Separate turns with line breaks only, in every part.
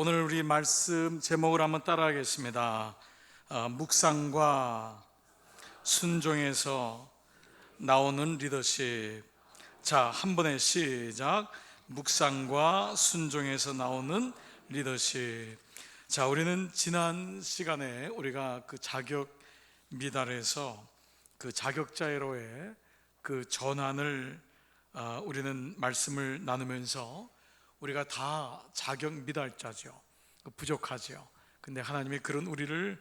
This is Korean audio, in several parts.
오늘 우리 말씀 제목을 한번 따라하겠습니다. 묵상과 순종에서 나오는 리더십. 자, 한 번에 시작. 묵상과 순종에서 나오는 리더십. 자, 우리는 지난 시간에 우리가 그 자격 미달에서 그 자격자애로의 그 전환을 우리는 말씀을 나누면서 우리가 다 자격 미달자죠. 부족하죠. 근데 하나님이 그런 우리를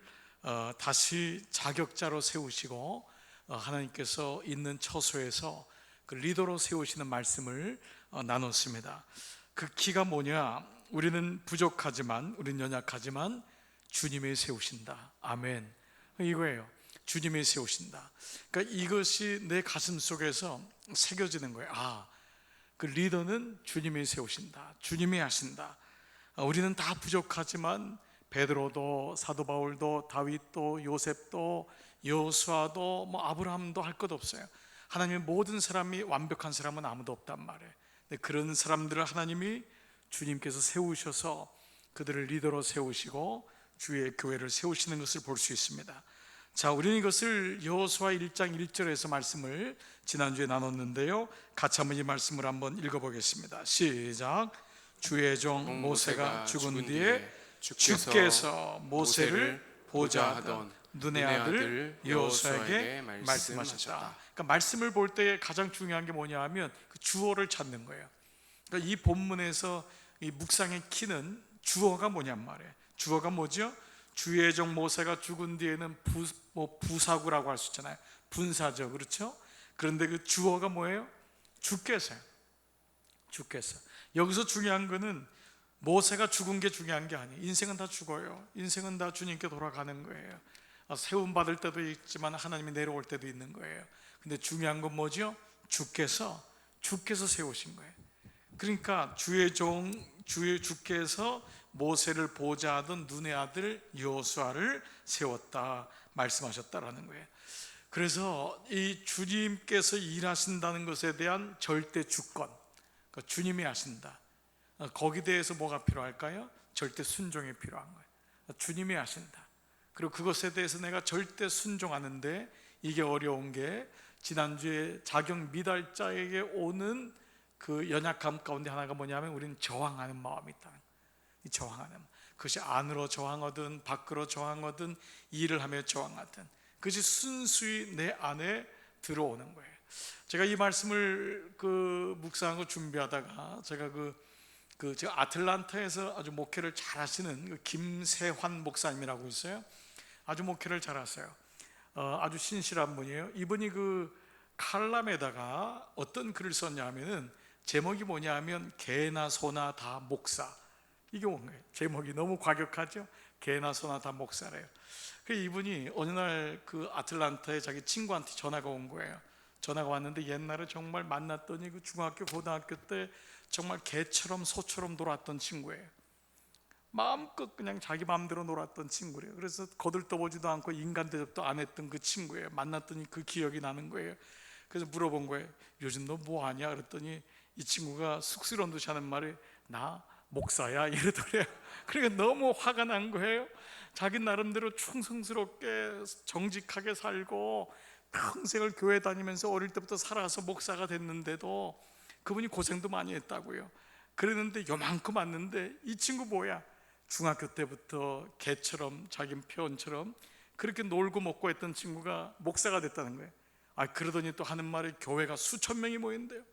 다시 자격자로 세우시고 하나님께서 있는 처소에서 그 리더로 세우시는 말씀을 나눴습니다. 그 키가 뭐냐? 우리는 부족하지만, 우리는 연약하지만 주님이 세우신다. 아멘. 이거예요. 주님이 세우신다. 그러니까 이것이 내 가슴 속에서 새겨지는 거예요. 그 리더는 주님이 세우신다. 주님이 하신다. 우리는 다 부족하지만 베드로도 사도 바울도 다윗도 요셉도 여호수아도 아브라함도 할 것 없어요. 하나님의 모든 사람이 완벽한 사람은 아무도 없단 말이에요. 근데 그런 사람들을 하나님이 주님께서 세우셔서 그들을 리더로 세우시고 주의 교회를 세우시는 것을 볼 수 있습니다. 자, 우리는 이것을 여호수아 1장 1절에서 말씀을 지난주에 나눴는데요, 같이 한번 이 말씀을 한번 읽어보겠습니다. 시작. 주의 종 모세가 죽은 뒤에 주께서 모세를 보좌 하던 눈의 아들 여호수아에게 말씀하셨다. 그러니까 말씀을 볼 때 가장 중요한 게 뭐냐 하면 그 주어를 찾는 거예요. 그러니까 이 본문에서 이 묵상의 키는 주어가 뭐냔 말이에요. 주어가 뭐죠? 주의 종 모세가 죽은 뒤에는 부사구라고 할 수 있잖아요. 분사죠, 그렇죠? 그런데 그 주어가 뭐예요? 주께서요. 주께서. 여기서 중요한 거는 모세가 죽은 게 중요한 게 아니에요. 인생은 다 죽어요. 인생은 다 주님께 돌아가는 거예요. 세움 받을 때도 있지만 하나님이 내려올 때도 있는 거예요. 근데 중요한 건 뭐죠? 주께서 세우신 거예요. 그러니까 주의 종, 주께서 모세를 보좌하던 눈의 아들 여호수아를 세웠다 말씀하셨다라는 거예요. 그래서 이 주님께서 일하신다는 것에 대한 절대 주권, 그러니까 주님이 하신다. 거기에 대해서 뭐가 필요할까요? 절대 순종이 필요한 거예요. 주님이 하신다. 그리고 그것에 대해서 내가 절대 순종하는데 이게 어려운 게 지난주에 자격 미달자에게 오는 그 연약함 가운데 하나가 뭐냐면 우리는 저항하는 마음이 있다. 이 저항하는, 그것이 안으로 저항하든 밖으로 저항하든 일을 하며 저항하든 그것이 순수히 내 안에 들어오는 거예요. 제가 이 말씀을 묵상하고 준비하다가 제가 제가 아틀란타에서 아주 목회를 잘 하시는 김세환 목사님이라고 있어요. 아주 목회를 잘 하세요. 아주 신실한 분이에요. 이분이 칼럼에다가 어떤 글을 썼냐 하면은 제목이 뭐냐 하면 개나 소나 다 목사, 이게 온 거예요. 제목이 너무 과격하죠. 개나 소나 다 목사래요. 이분이 어느 날 아틀란타에 자기 친구한테 전화가 온 거예요. 전화가 왔는데 옛날에 정말 만났더니 중학교 고등학교 때 정말 개처럼 소처럼 놀았던 친구예요. 마음껏 그냥 자기 마음대로 놀았던 친구래요. 그래서 거들떠보지도 않고 인간 대접도 안 했던 그 친구예요. 만났더니 그 기억이 나는 거예요. 그래서 물어본 거예요. 요즘 너 뭐 하냐? 그랬더니 이 친구가 쑥스러운 듯이 하는 말이 나 목사야 이러더래요. 그러니까 너무 화가 난 거예요. 자기 나름대로 충성스럽게 정직하게 살고 평생을 교회 다니면서 어릴 때부터 살아서 목사가 됐는데도 그분이 고생도 많이 했다고요. 그랬는데 요만큼 왔는데 이 친구 뭐야? 중학교 때부터 개처럼 자기 표현처럼 그렇게 놀고 먹고 했던 친구가 목사가 됐다는 거예요. 그러더니 또 하는 말이 교회가 수천 명이 모인대요.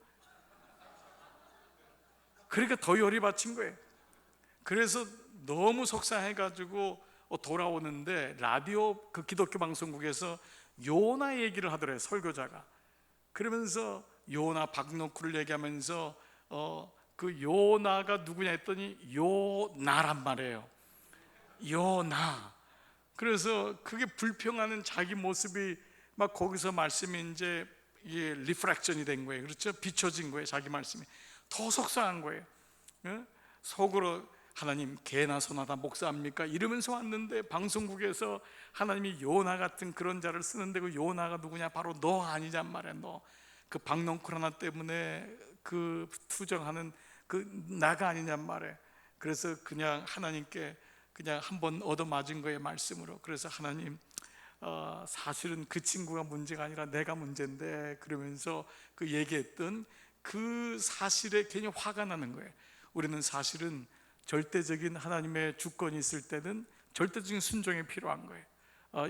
그러니까 더 열이 받친 거예요. 그래서 너무 속상해가지고 돌아오는데 라디오 기독교 방송국에서 요나 얘기를 하더래요, 설교자가. 그러면서 요나 박노크를 얘기하면서 그 요나가 누구냐 했더니 요나란 말이에요. 요나. 그래서 그게 불평하는 자기 모습이 막 거기서 말씀이 이제 리프렉션이 된 거예요. 그렇죠? 비춰진 거예요, 자기 말씀이. 더 속상한 거예요. 속으로 하나님 개나 소나 다 목사합니까? 이러면서 왔는데 방송국에서 하나님이 요나 같은 그런 자를 쓰는데 그 요나가 누구냐? 바로 너 아니냔 말이야. 너 그 박농쿨 하나 때문에 투정하는 나가 아니냔 말이야. 그래서 그냥 하나님께 그냥 한번 얻어맞은 거예요, 말씀으로. 그래서 하나님, 사실은 그 친구가 문제가 아니라 내가 문제인데, 그러면서 그 얘기했던 그 사실에 괜히 화가 나는 거예요. 우리는 사실은 절대적인 하나님의 주권이 있을 때는 절대적인 순종이 필요한 거예요.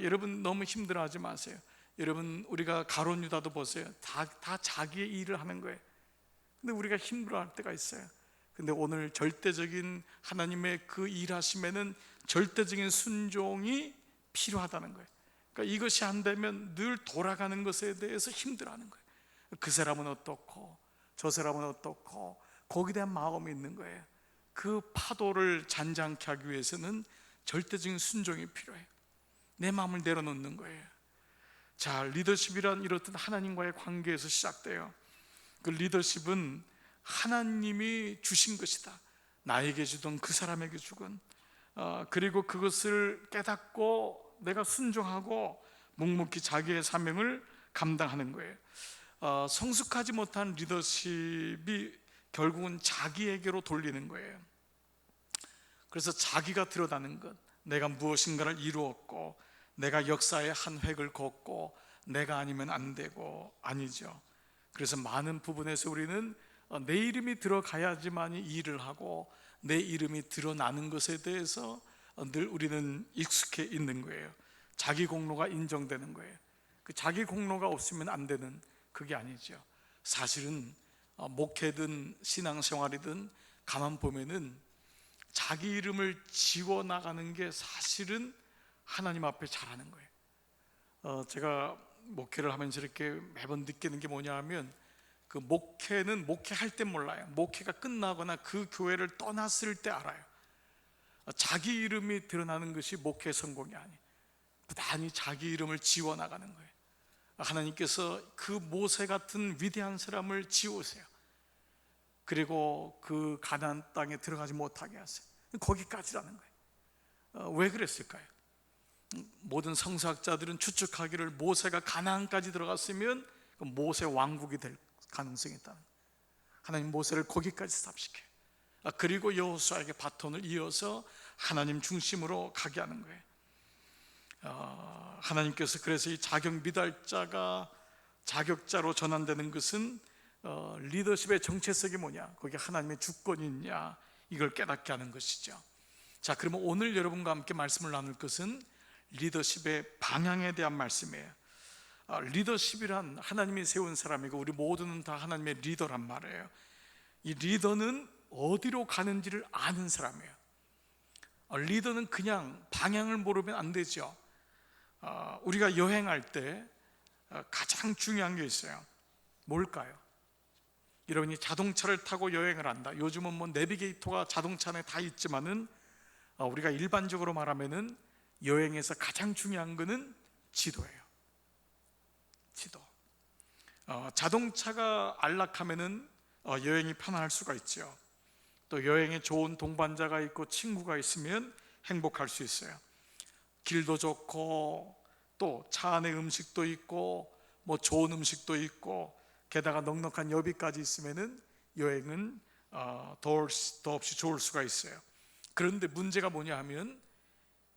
여러분 너무 힘들어하지 마세요. 여러분, 우리가 가룟 유다도 보세요. 다 자기의 일을 하는 거예요. 근데 우리가 힘들어할 때가 있어요. 근데 오늘 절대적인 하나님의 그 일하심에는 절대적인 순종이 필요하다는 거예요. 그러니까 이것이 안 되면 늘 돌아가는 것에 대해서 힘들어하는 거예요. 그 사람은 어떻고 저 사람은 어떻고, 거기에 대한 마음이 있는 거예요. 그 파도를 잔잔케 하기 위해서는 절대적인 순종이 필요해요. 내 마음을 내려놓는 거예요. 자, 리더십이란 이렇듯 하나님과의 관계에서 시작돼요. 그 리더십은 하나님이 주신 것이다. 나에게 주든 그 사람에게 주건, 그리고 그것을 깨닫고 내가 순종하고 묵묵히 자기의 사명을 감당하는 거예요. 성숙하지 못한 리더십이 결국은 자기에게로 돌리는 거예요. 그래서 자기가 드러나는 것, 내가 무엇인가를 이루었고, 내가 역사의 한 획을 걷고, 내가 아니면 안 되고, 아니죠. 그래서 많은 부분에서 우리는 내 이름이 들어가야지만 일을 하고, 내 이름이 드러나는 것에 대해서 늘 우리는 익숙해 있는 거예요. 자기 공로가 인정되는 거예요. 그 자기 공로가 없으면 안 되는, 그게 아니죠. 사실은 목회든 신앙생활이든 가만 보면은 자기 이름을 지워나가는 게 사실은 하나님 앞에 잘하는 거예요. 제가 목회를 하면서 이렇게 매번 느끼는 게 뭐냐 하면, 그 목회는 목회할 때 몰라요. 목회가 끝나거나 그 교회를 떠났을 때 알아요. 자기 이름이 드러나는 것이 목회 성공이 아니에요. 부단히 자기 이름을 지워나가는 거예요. 하나님께서 그 모세 같은 위대한 사람을 지우세요. 그리고 그 가나안 땅에 들어가지 못하게 하세요. 거기까지라는 거예요. 왜 그랬을까요? 모든 성서학자들은 추측하기를 모세가 가나안까지 들어갔으면 모세 왕국이 될 가능성이 있다는 거예요. 하나님 모세를 거기까지 스탑시켜요. 그리고 여호수아에게 바톤을 이어서 하나님 중심으로 가게 하는 거예요. 하나님께서 그래서 이 자격 미달자가 자격자로 전환되는 것은 리더십의 정체성이 뭐냐, 거기에 하나님의 주권이 있냐, 이걸 깨닫게 하는 것이죠. 자, 그러면 오늘 여러분과 함께 말씀을 나눌 것은 리더십의 방향에 대한 말씀이에요. 리더십이란 하나님이 세운 사람이고, 우리 모두는 다 하나님의 리더란 말이에요. 이 리더는 어디로 가는지를 아는 사람이에요. 리더는 그냥 방향을 모르면 안 되죠. 우리가 여행할 때 가장 중요한 게 있어요. 뭘까요? 여러분이 자동차를 타고 여행을 한다. 요즘은 뭐 내비게이터가 자동차 안에 다 있지만은, 우리가 일반적으로 말하면은 여행에서 가장 중요한 거는 지도예요. 지도. 자동차가 안락하면은 여행이 편안할 수가 있죠. 또 여행에 좋은 동반자가 있고 친구가 있으면 행복할 수 있어요. 길도 좋고, 또 차 안에 음식도 있고, 뭐 좋은 음식도 있고, 게다가 넉넉한 여비까지 있으면은 여행은 더없이 좋을 수가 있어요. 그런데 문제가 뭐냐 하면,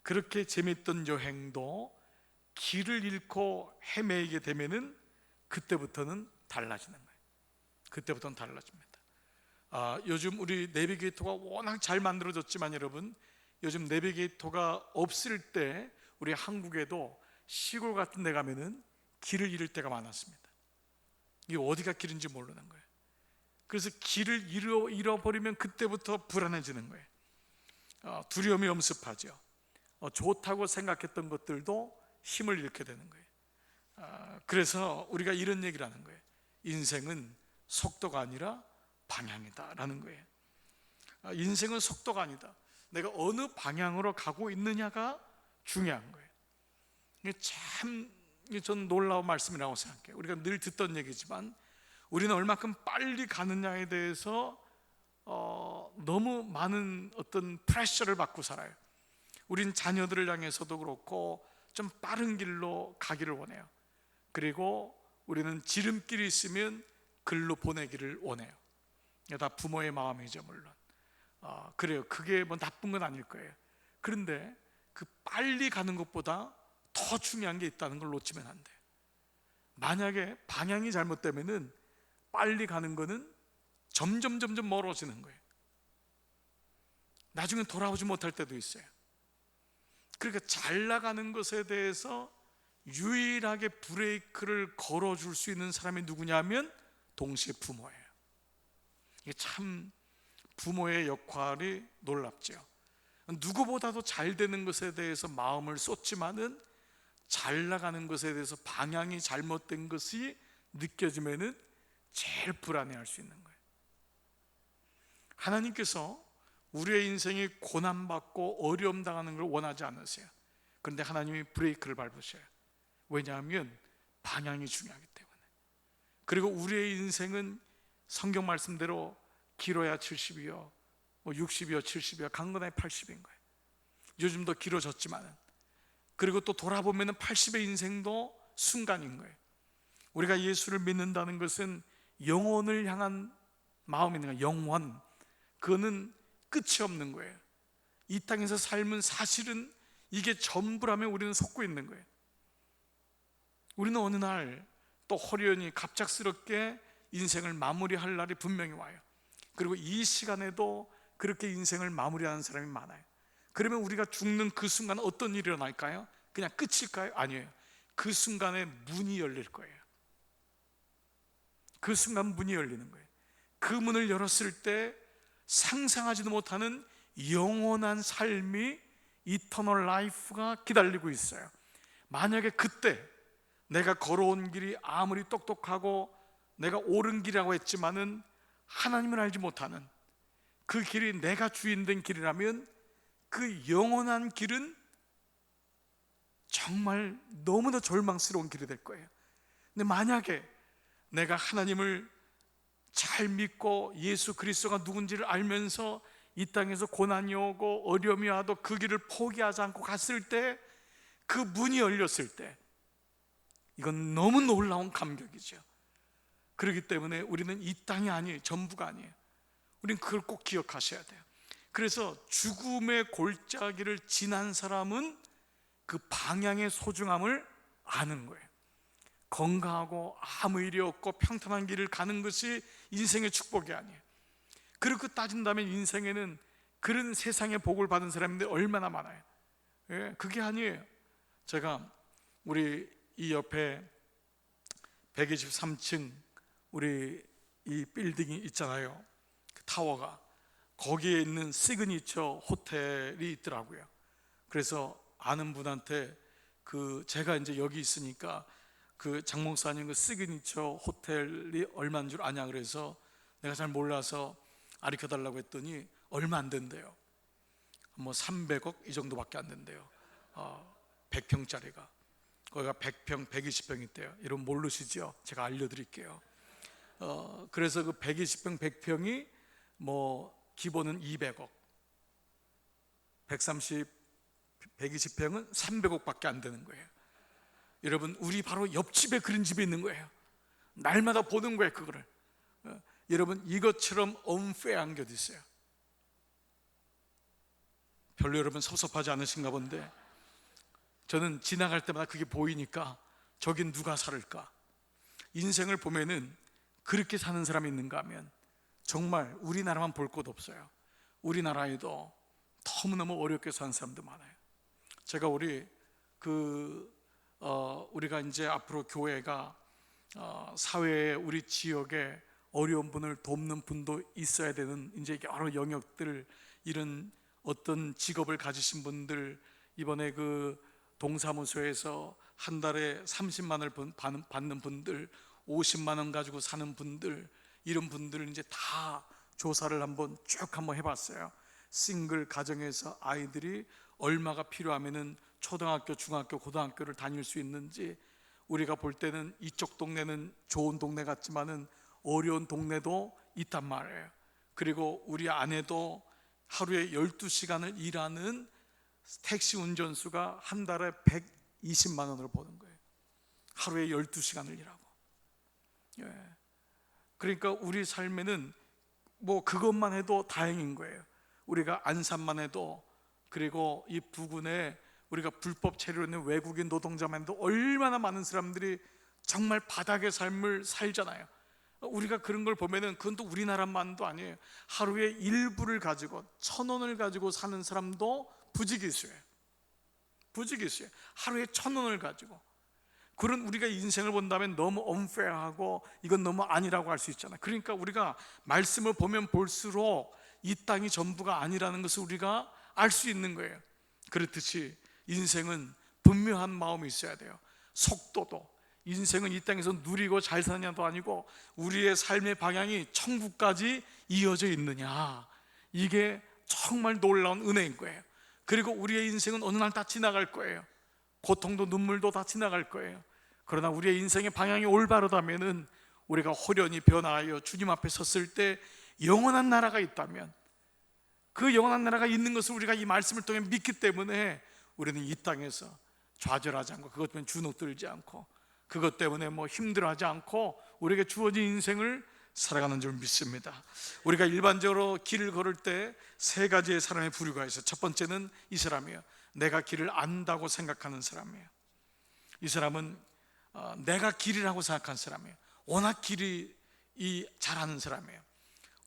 그렇게 재밌던 여행도 길을 잃고 헤매게 되면은 그때부터는 달라지는 거예요. 그때부터는 달라집니다. 요즘 우리 내비게이터가 워낙 잘 만들어졌지만, 여러분, 요즘 내비게이터가 없을 때 우리 한국에도 시골 같은 데 가면은 길을 잃을 때가 많았습니다. 이게 어디가 길인지 모르는 거예요. 그래서 길을 잃어버리면 그때부터 불안해지는 거예요. 두려움이 엄습하죠. 좋다고 생각했던 것들도 힘을 잃게 되는 거예요. 그래서 우리가 이런 얘기를 하는 거예요. 인생은 속도가 아니라 방향이다 라는 거예요. 인생은 속도가 아니다. 내가 어느 방향으로 가고 있느냐가 중요한 거예요. 이게 참, 전 놀라운 말씀이라고 생각해요. 우리가 늘 듣던 얘기지만, 우리는 얼마큼 빨리 가느냐에 대해서 너무 많은 어떤 프레셔를 받고 살아요. 우린 자녀들을 향해서도 그렇고 좀 빠른 길로 가기를 원해요. 그리고 우리는 지름길이 있으면 글로 보내기를 원해요. 이게 다 부모의 마음이죠, 물론. 그래요. 그게 뭐 나쁜 건 아닐 거예요. 그런데 그 빨리 가는 것보다 더 중요한 게 있다는 걸 놓치면 안 돼요. 만약에 방향이 잘못되면은 빨리 가는 거는 점점 멀어지는 거예요. 나중에 돌아오지 못할 때도 있어요. 그러니까 잘 나가는 것에 대해서 유일하게 브레이크를 걸어줄 수 있는 사람이 누구냐면 동시에 부모예요. 이게 참 부모의 역할이 놀랍죠. 누구보다도 잘 되는 것에 대해서 마음을 쏟지만은 잘 나가는 것에 대해서 방향이 잘못된 것이 느껴지면은 제일 불안해할 수 있는 거예요. 하나님께서 우리의 인생이 고난받고 어려움 당하는 걸 원하지 않으세요. 그런데 하나님이 브레이크를 밟으셔요. 왜냐하면 방향이 중요하기 때문에. 그리고 우리의 인생은 성경 말씀대로 길어야 70이요, 60이요, 70이요, 강건하게 80인 거예요. 요즘 더 길어졌지만은. 그리고 또 돌아보면 80의 인생도 순간인 거예요. 우리가 예수를 믿는다는 것은 영혼을 향한 마음이 있는 거예요. 영원. 그거는 끝이 없는 거예요. 이 땅에서 삶은 사실은 이게 전부라면 우리는 속고 있는 거예요. 우리는 어느 날 또 호련히 갑작스럽게 인생을 마무리할 날이 분명히 와요. 그리고 이 시간에도 그렇게 인생을 마무리하는 사람이 많아요. 그러면 우리가 죽는 그 순간 어떤 일이 일어날까요? 그냥 끝일까요? 아니에요. 그 순간에 문이 열릴 거예요. 그 순간 문이 열리는 거예요. 그 문을 열었을 때 상상하지도 못하는 영원한 삶이, 이터널 라이프가 기다리고 있어요. 만약에 그때 내가 걸어온 길이 아무리 똑똑하고 내가 옳은 길이라고 했지만은 하나님을 알지 못하는 그 길이 내가 주인된 길이라면 그 영원한 길은 정말 너무나 절망스러운 길이 될 거예요. 근데 만약에 내가 하나님을 잘 믿고 예수 그리스도가 누군지를 알면서 이 땅에서 고난이 오고 어려움이 와도 그 길을 포기하지 않고 갔을 때, 그 문이 열렸을 때, 이건 너무 놀라운 감격이죠. 그렇기 때문에 우리는 이 땅이 아니에요. 전부가 아니에요. 우리는 그걸 꼭 기억하셔야 돼요. 그래서 죽음의 골짜기를 지난 사람은 그 방향의 소중함을 아는 거예요. 건강하고 아무 일이 없고 평탄한 길을 가는 것이 인생의 축복이 아니에요. 그렇게 따진다면 인생에는 그런 세상의 복을 받은 사람들이 얼마나 많아요. 그게 아니에요. 제가 우리 이 옆에 123층 우리 이 빌딩이 있잖아요. 그 타워가, 거기에 있는 시그니처 호텔이 있더라고요. 그래서 아는 분한테 제가 이제 여기 있으니까 그 장 목사님 그 시그니처 호텔이 얼마인 줄 아냐 그래서 내가 잘 몰라서 가르쳐 달라고 했더니 얼마 안 된대요. 뭐 300억 이 정도밖에 안 된대요. 100평짜리가. 거기가 100평, 120평 있대요. 여러분 모르시죠? 제가 알려드릴게요. 그래서 그 120평, 100평이 뭐 기본은 200억, 120평은 300억밖에 안 되는 거예요. 여러분, 우리 바로 옆집에 그런 집이 있는 거예요. 날마다 보는 거예요, 그거를. 여러분, 이것처럼 unfair한 게 어디 있어요? 별로 여러분 섭섭하지 않으신가 본데, 저는 지나갈 때마다 그게 보이니까 저긴 누가 살을까? 인생을 보면은 그렇게 사는 사람이 있는가 하면 정말 우리나라만 볼 곳 없어요. 우리나라에도 너무너무 어렵게 사는 사람도 많아요. 제가 우리가 이제 앞으로 교회가 사회에, 우리 지역에 어려운 분을 돕는 분도 있어야 되는 이제 여러 영역들, 이런 어떤 직업을 가지신 분들, 이번에 그 동사무소에서 한 달에 30만 원을 받는 분들, 50만 원 가지고 사는 분들, 이런 분들을 이제 다 조사를 한번 해봤어요. 싱글 가정에서 아이들이 얼마가 필요하면은 초등학교, 중학교, 고등학교를 다닐 수 있는지, 우리가 볼 때는 이쪽 동네는 좋은 동네 같지만은 어려운 동네도 있단 말이에요. 그리고 우리 아내도 하루에 12시간을 일하는 택시 운전수가 한 달에 120만 원을 버는 거예요. 하루에 12시간을 일하고. 그러니까 우리 삶에는 뭐 그것만 해도 다행인 거예요. 우리가 안산만 해도, 그리고 이 부근에 우리가 불법 체류로 있는 외국인 노동자만 해도 얼마나 많은 사람들이 정말 바닥의 삶을 살잖아요. 우리가 그런 걸 보면은 그건 또 우리나라만도 아니에요. 하루에 일부를 가지고 1,000원을 가지고 사는 사람도 부지기수예요. 부지기수예요. 하루에 1,000원을 가지고. 그런 우리가 인생을 본다면 너무 unfair하고 이건 너무 아니라고 할 수 있잖아요. 그러니까 우리가 말씀을 보면 볼수록 이 땅이 전부가 아니라는 것을 우리가 알 수 있는 거예요. 그렇듯이 인생은 분명한 마음이 있어야 돼요. 속도도, 인생은 이 땅에서 누리고 잘 사냐도 아니고 우리의 삶의 방향이 천국까지 이어져 있느냐, 이게 정말 놀라운 은혜인 거예요. 그리고 우리의 인생은 어느 날 다 지나갈 거예요. 고통도 눈물도 다 지나갈 거예요. 그러나 우리의 인생의 방향이 올바르다면은 우리가 호련히 변화하여 주님 앞에 섰을 때 영원한 나라가 있다면, 그 영원한 나라가 있는 것을 우리가 이 말씀을 통해 믿기 때문에 우리는 이 땅에서 좌절하지 않고, 그것 때문에 주눅들지 않고, 그것 때문에 힘들어하지 않고 우리에게 주어진 인생을 살아가는 줄 믿습니다. 우리가 일반적으로 길을 걸을 때 세 가지의 사람의 부류가 있어요. 첫 번째는 이 사람이에요. 내가 길을 안다고 생각하는 사람이에요. 이 사람은 내가 길이라고 생각하는 사람이에요. 워낙 길이 잘 아는 사람이에요.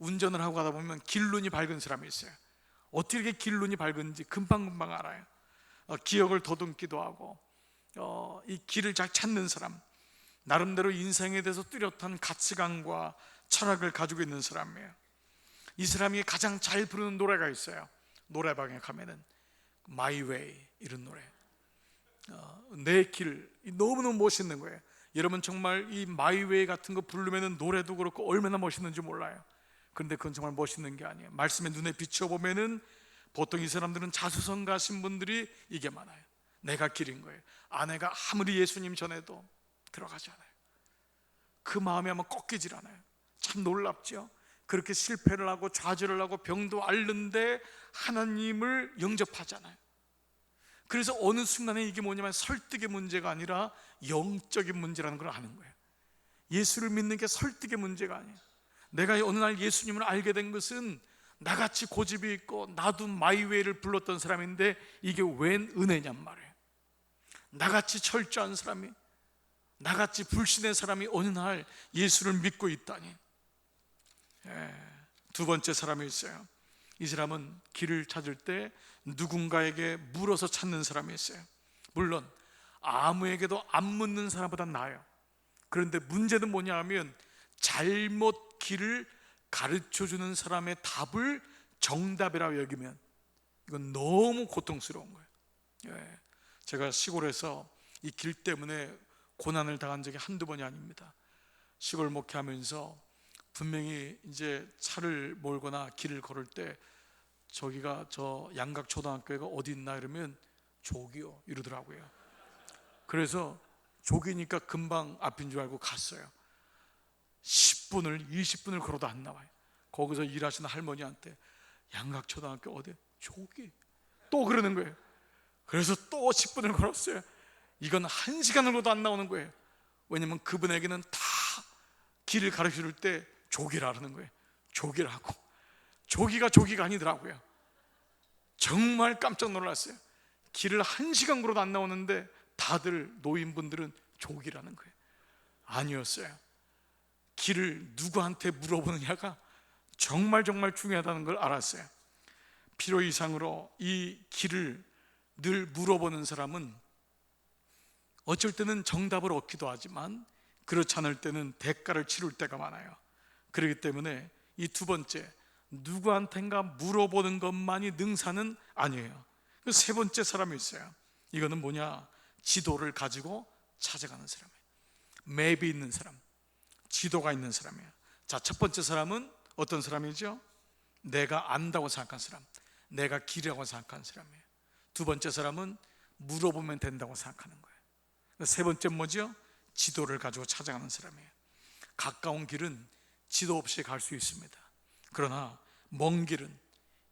운전을 하고 가다 보면 길눈이 밝은 사람이 있어요. 어떻게 길눈이 밝은지 금방금방 알아요. 기억을 더듬기도 하고, 이 길을 잘 찾는 사람, 나름대로 인생에 대해서 뚜렷한 가치관과 철학을 가지고 있는 사람이에요. 이 사람이 가장 잘 부르는 노래가 있어요. 노래방에 가면은 My Way, 이런 노래, 내 길, 너무너무 멋있는 거예요. 여러분 정말 이 My Way 같은 거 부르면은 노래도 그렇고 얼마나 멋있는지 몰라요. 그런데 그건 정말 멋있는 게 아니에요. 말씀에 눈에 비춰보면은 보통 이 사람들은 자수성가하신 분들이 이게 많아요. 내가 길인 거예요. 아내가 아무리 예수님 전에도 들어가지 않아요. 그 마음이 아마 꺾이질 않아요. 참 놀랍죠. 그렇게 실패를 하고 좌절을 하고 병도 앓는데 하나님을 영접하잖아요. 그래서 어느 순간에 이게 뭐냐면 설득의 문제가 아니라 영적인 문제라는 걸 아는 거예요. 예수를 믿는 게 설득의 문제가 아니에요. 내가 어느 날 예수님을 알게 된 것은 나같이 고집이 있고 나도 마이웨이를 불렀던 사람인데 이게 웬 은혜냔 말이에요. 나같이 철저한 사람이, 나같이 불신의 사람이 어느 날 예수를 믿고 있다니. 두 번째 사람이 있어요. 이 사람은 길을 찾을 때 누군가에게 물어서 찾는 사람이 있어요. 물론 아무에게도 안 묻는 사람보다 나아요. 그런데 문제는 뭐냐 하면 잘못 길을 가르쳐주는 사람의 답을 정답이라고 여기면 이건 너무 고통스러운 거예요. 제가 시골에서 이 길 때문에 고난을 당한 적이 한두 번이 아닙니다. 시골 목회하면서 분명히 이제 차를 몰거나 길을 걸을 때 저기가 저 양각초등학교가 어디 있나 이러면 저기요 이러더라고요. 그래서 저기니까 금방 앞인 줄 알고 갔어요. 10분을 20분을 걸어도 안 나와요. 거기서 일하시는 할머니한테 양각초등학교 어디? 저기. 또 그러는 거예요. 그래서 또 10분을 걸었어요. 이건 1시간을 걸어도 안 나오는 거예요. 왜냐면 그분에게는 다 길을 가르쳐 줄 때 조기라는 거예요. 조기라고. 조기가 아니더라고요. 정말 깜짝 놀랐어요. 길을 1시간 걸어도 안 나오는데 다들 노인분들은 조기라는 거예요. 아니었어요. 길을 누구한테 물어보느냐가 정말 중요하다는 걸 알았어요. 필요 이상으로 이 길을 늘 물어보는 사람은 어쩔 때는 정답을 얻기도 하지만 그렇지 않을 때는 대가를 치를 때가 많아요. 그렇기 때문에 이 두 번째, 누구한텐가 물어보는 것만이 능사는 아니에요. 세 번째 사람이 있어요. 이거는 뭐냐? 지도를 가지고 찾아가는 사람이에요. 맵이 있는 사람, 지도가 있는 사람이에요. 자, 첫 번째 사람은 어떤 사람이죠? 내가 안다고 생각한 사람, 내가 길이라고 생각하는 사람이에요. 두 번째 사람은 물어보면 된다고 생각하는 거예요. 세 번째는 뭐죠? 지도를 가지고 찾아가는 사람이에요. 가까운 길은 지도 없이 갈 수 있습니다. 그러나 먼 길은,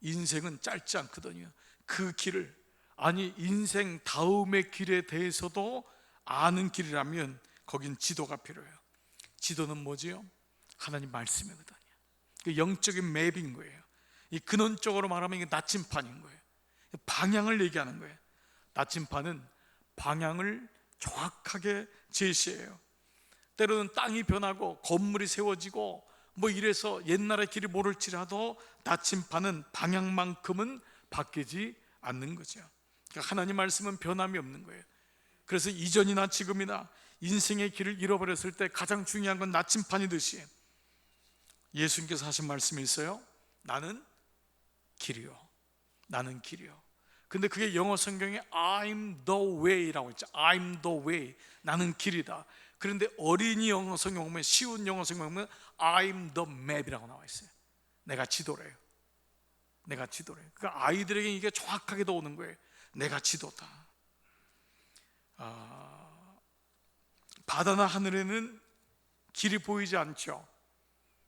인생은 짧지 않거든요. 그 길을, 아니 인생 다음의 길에 대해서도 아는 길이라면 거긴 지도가 필요해요. 지도는 뭐지요? 하나님 말씀이거든요. 영적인 맵인 거예요. 이 근원적으로 말하면 이게 나침판인 거예요. 방향을 얘기하는 거예요. 나침판은 방향을 정확하게 제시해요. 때로는 땅이 변하고 건물이 세워지고 뭐 이래서 옛날의 길이 모를지라도 나침판은 방향만큼은 바뀌지 않는 거죠. 그러니까 하나님 말씀은 변함이 없는 거예요. 그래서 이전이나 지금이나 인생의 길을 잃어버렸을 때 가장 중요한 건 나침판이듯이 예수님께서 하신 말씀이 있어요. 나는 길이요, 나는 길이요. 근데 그게 영어 성경에 I'm the way라고 있죠. I'm the way, 나는 길이다. 그런데 어린이 영어 성경 보면, 쉬운 영어 성경 보면 I'm the map이라고 나와 있어요. 내가 지도래요. 내가 지도래요. 그러니까 아이들에게 이게 정확하게도 오는 거예요. 내가 지도다. 바다나 하늘에는 길이 보이지 않죠.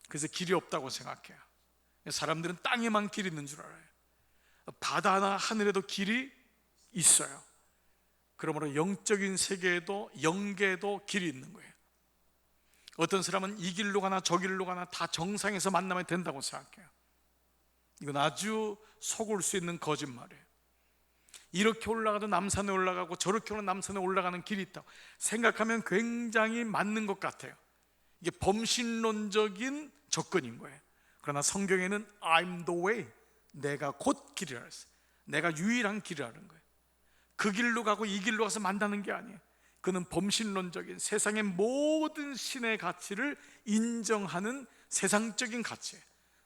그래서 길이 없다고 생각해요. 사람들은 땅에만 길이 있는 줄 알아요. 바다나 하늘에도 길이 있어요. 그러므로 영적인 세계에도, 영계에도 길이 있는 거예요. 어떤 사람은 이 길로 가나 저 길로 가나 다 정상에서 만나면 된다고 생각해요. 이건 아주 속을 수 있는 거짓말이에요. 이렇게 올라가도 남산에 올라가고 저렇게 올라가도 남산에 올라가는 길이 있다고 생각하면 굉장히 맞는 것 같아요. 이게 범신론적인 접근인 거예요. 그러나 성경에는 I'm the way, 내가 곧 길이라 했어요. 내가 유일한 길이라는 거예요. 그 길로 가고 이 길로 가서 만나는 게 아니에요. 그는 범신론적인 세상의 모든 신의 가치를 인정하는 세상적인 가치예요.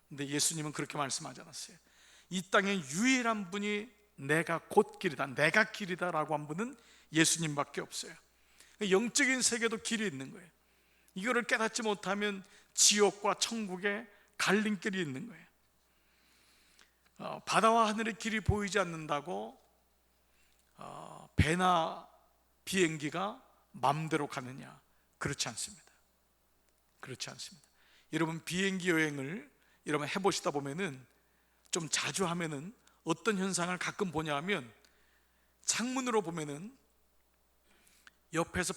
근데 예수님은 그렇게 말씀하지 않았어요. 이 땅에 유일한 분이 내가 곧 길이다, 내가 길이다 라고 한 분은 예수님밖에 없어요. 영적인 세계도 길이 있는 거예요. 이거를 깨닫지 못하면 지옥과 천국의 갈림길이 있는 거예요. 바다와 하늘의 길이 보이지 않는다고 배나 비행기가 마음대로 가느냐? 그렇지 않습니다. 그렇지 않습니다. 여러분, 비행기 여행을 여러분 해보시다 보면은, 좀 자주 하면은 어떤 현상을 가끔 보냐 하면, 창문으로 보면은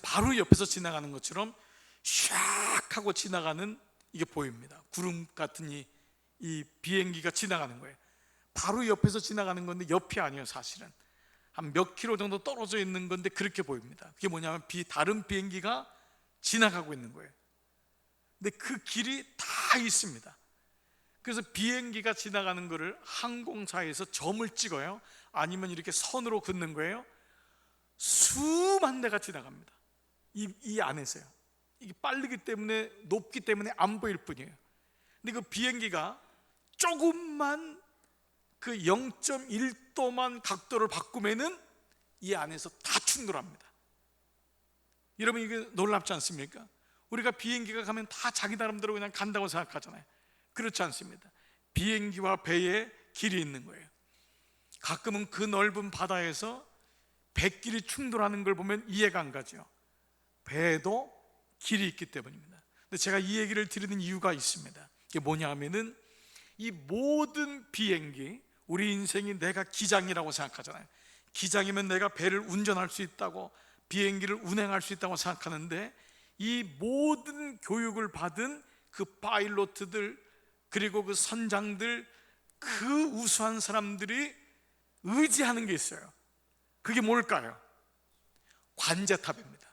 바로 옆에서 지나가는 것처럼 샥 하고 지나가는 이게 보입니다. 구름 같은 이 비행기가 지나가는 거예요. 바로 옆에서 지나가는 건데 옆이 아니에요. 사실은 한 몇 킬로 정도 떨어져 있는 건데 그렇게 보입니다. 그게 뭐냐면 다른 비행기가 지나가고 있는 거예요. 근데 그 길이 다 있습니다. 그래서 비행기가 지나가는 거를 항공사에서 점을 찍어요. 아니면 이렇게 선으로 긋는 거예요. 수만 대가 지나갑니다. 이 안에서요. 이게 빠르기 때문에, 높기 때문에 안 보일 뿐이에요. 근데 그 비행기가 조금만 그 0.1도만 각도를 바꾸면은 이 안에서 다 충돌합니다. 여러분, 이게 놀랍지 않습니까? 우리가 비행기가 가면 다 자기 나름대로 그냥 간다고 생각하잖아요. 그렇지 않습니다. 비행기와 배에 길이 있는 거예요. 가끔은 그 넓은 바다에서 배길이 충돌하는 걸 보면 이해가 안 가죠. 배에도 길이 있기 때문입니다. 근데 제가 이 얘기를 드리는 이유가 있습니다. 이게 뭐냐 하면은, 이 모든 비행기, 우리 인생이 내가 기장이라고 생각하잖아요. 기장이면 내가 배를 운전할 수 있다고, 비행기를 운행할 수 있다고 생각하는데, 이 모든 교육을 받은 그 파일로트들, 그리고 그 선장들, 그 우수한 사람들이 의지하는 게 있어요. 그게 뭘까요? 관제탑입니다.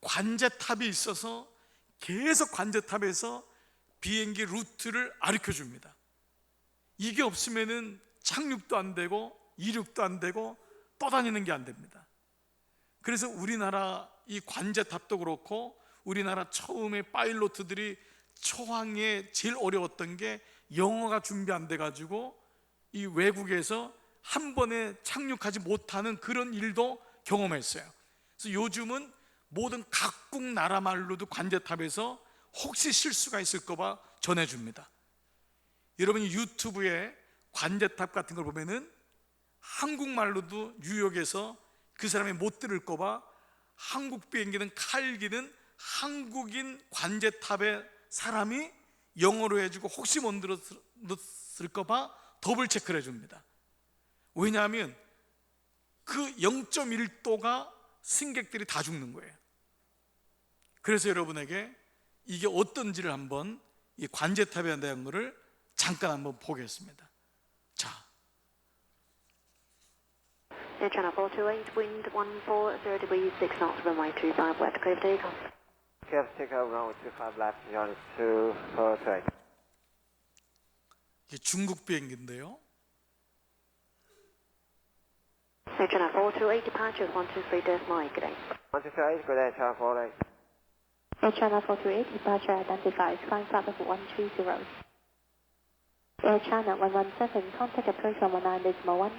관제탑이 있어서 계속 관제탑에서 비행기 루트를 가르쳐 줍니다. 이게 없으면은 착륙도 안 되고 이륙도 안 되고 떠다니는 게 안 됩니다. 그래서 우리나라 이 관제탑도 그렇고, 우리나라 처음에 파일로트들이 초항에 제일 어려웠던 게 영어가 준비 안 돼가지고 이 외국에서 한 번에 착륙하지 못하는 그런 일도 경험했어요. 그래서 요즘은 모든 각국 나라 말로도 관제탑에서 혹시 실수가 있을까 봐 전해줍니다. 여러분이 유튜브에 관제탑 같은 걸 보면은 한국말로도 뉴욕에서 그 사람이 못 들을까 봐 한국 비행기는 칼기는 한국인 관제탑에 사람이 영어로 해주고 혹시 못 들었을까 봐 더블 체크를 해줍니다. 왜냐하면 그 0.1도가 승객들이 다 죽는 거예요. 그래서 여러분에게 이게 어떤지를 한번 이 관제탑에 대한 것을 잠깐 한번 보겠습니다. 자,
Air Channel 428, wind 140 degrees 6 knots, runway 25 left, clear for takeoff.
Clear for takeoff, runway 25 left, Johnny 248.
이게 중국 비행기인데요.
Air Channel 428, departure 123.9, good day.
128, good day, Channel 48.
Air Channel 428, departure identified, climb flight level 130. Air Channel 117, contact approach 119.1.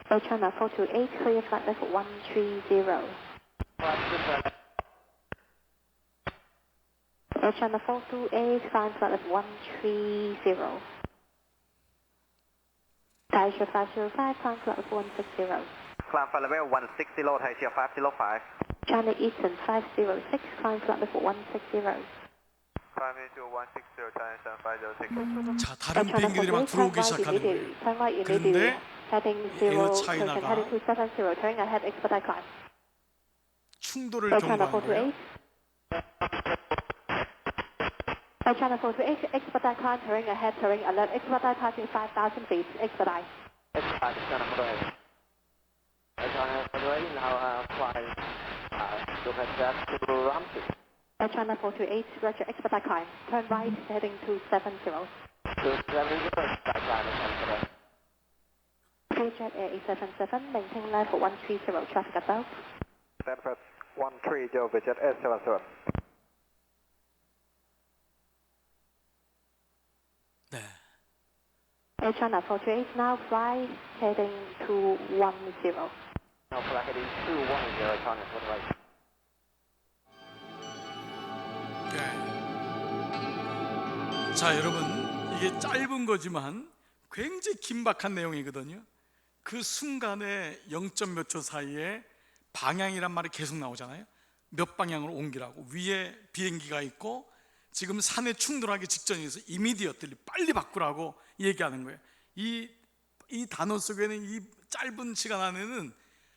Air Channel 428, clear flight level 130. Air Channel 428, climb flight level 130. Taisha 505, climb flight level 160.
Climb flight level 160, Taisha 505.
China Eastern 506, climb flight level 160.
Climb into 160, China 506.
자, 다른 비행기들이 막 들어오기 시작하는 거예요. 그런데 에어 차이나가 충돌을 경고한 거예요.
Air China 428, expedite climb, turning ahead, turning alert, expedite passing 5,000 feet, expedite.
Expedite, China 428. China 428, now fly, look at that to Ramsey.
Air China 428, roger, expedite climb, turn right, heading to 70.
270, expedite climb, China 428.
Clearjet Air 877, maintain level 130, traffic above.
Stanford 130, Vietjet S77.
네.
Air China 428, now fly, heading to 10.
Now fly heading 210, China 428.
네. 자, 여러분, 이게 짧은 거지만 굉장히 긴박한 내용이거든요. 그 순간에 0. 몇 초 사이에 방향이란 말이 계속 나오잖아요. 몇 방향으로 옮기라고. 위에 비행기가 있고 지금 산에 충돌하기 직전에서 이미디어틀리 빨리 바꾸라고 얘기하는 거예요. 이 단어 속에는 이 짧은 시간 안에는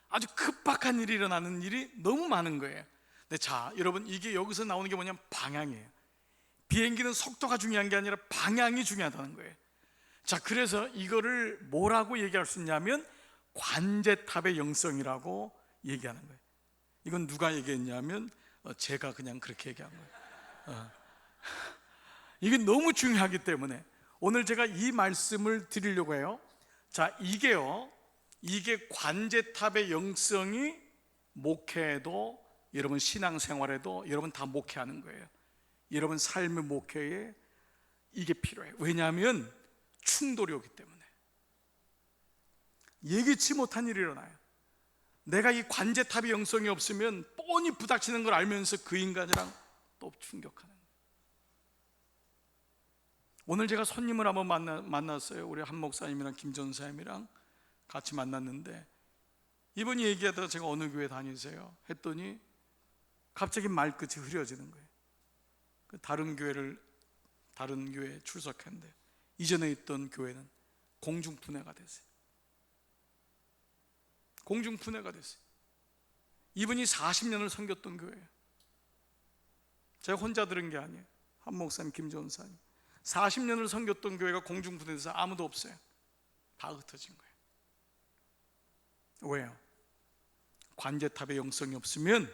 아주 급박한 일이 일어나는 일이 너무 많은 거예요. 네, 자, 여러분, 이게 여기서 나오는 게 뭐냐면 방향이에요. 비행기는 속도가 중요한 게 아니라 방향이 중요하다는 거예요. 자, 그래서 이거를 뭐라고 얘기할 수 있냐면 관제탑의 영성이라고 얘기하는 거예요. 이건 누가 얘기했냐면 제가 그냥 그렇게 얘기한 거예요. 이게 너무 중요하기 때문에 오늘 제가 이 말씀을 드리려고 해요. 자, 이게 관제탑의 영성이 목회에도, 여러분 신앙생활에도, 여러분 다 목회하는 거예요. 여러분 삶의 목회에 이게 필요해요. 왜냐하면 충돌이 오기 때문에 예기치 못한 일이 일어나요. 내가 이 관제탑의 영성이 없으면 뻔히 부닥치는 걸 알면서 그 인간이랑 또 충격하는 거예요. 오늘 제가 손님을 한번 만났어요. 우리 한 목사님이랑 김 전사님이랑 같이 만났는데 이분이 얘기하다가 제가 어느 교회 다니세요? 했더니 갑자기 말끝이 흐려지는 거예요. 다른 교회에 출석했는데 이전에 있던 교회는 공중분해가 됐어요. 공중분해가 됐어요. 이분이 40년을 섬겼던 교회예요. 제가 혼자 들은 게 아니에요. 한 목사님, 김 전사님 40년을 섬겼던 교회가 공중분해돼서 아무도 없어요. 다 흩어진 거예요. 왜요? 관제탑의 영성이 없으면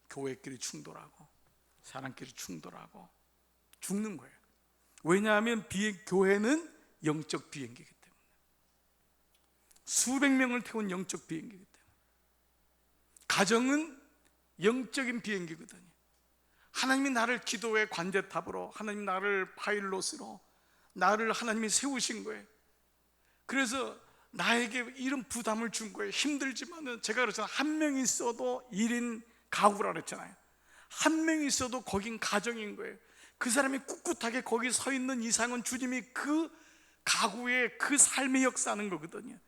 교회끼리 충돌하고 사람끼리 충돌하고 죽는 거예요. 왜냐하면 교회는 영적 비행기이기 때문에, 수백 명을 태운 영적 비행기이기 때문에, 가정은 영적인 비행기거든요. 하나님이 나를 기도의 관제탑으로, 하나님 나를 파일럿으로, 나를 하나님이 세우신 거예요. 그래서 나에게 이런 부담을 준 거예요. 힘들지만은 제가 그랬잖아요. 한 명 있어도 1인 가구라 그랬잖아요. 한 명 있어도 거긴 가정인 거예요. 그 사람이 꿋꿋하게 거기 서 있는 이상은 주님이 그 가구에 그 삶의 역사하는 거거든요.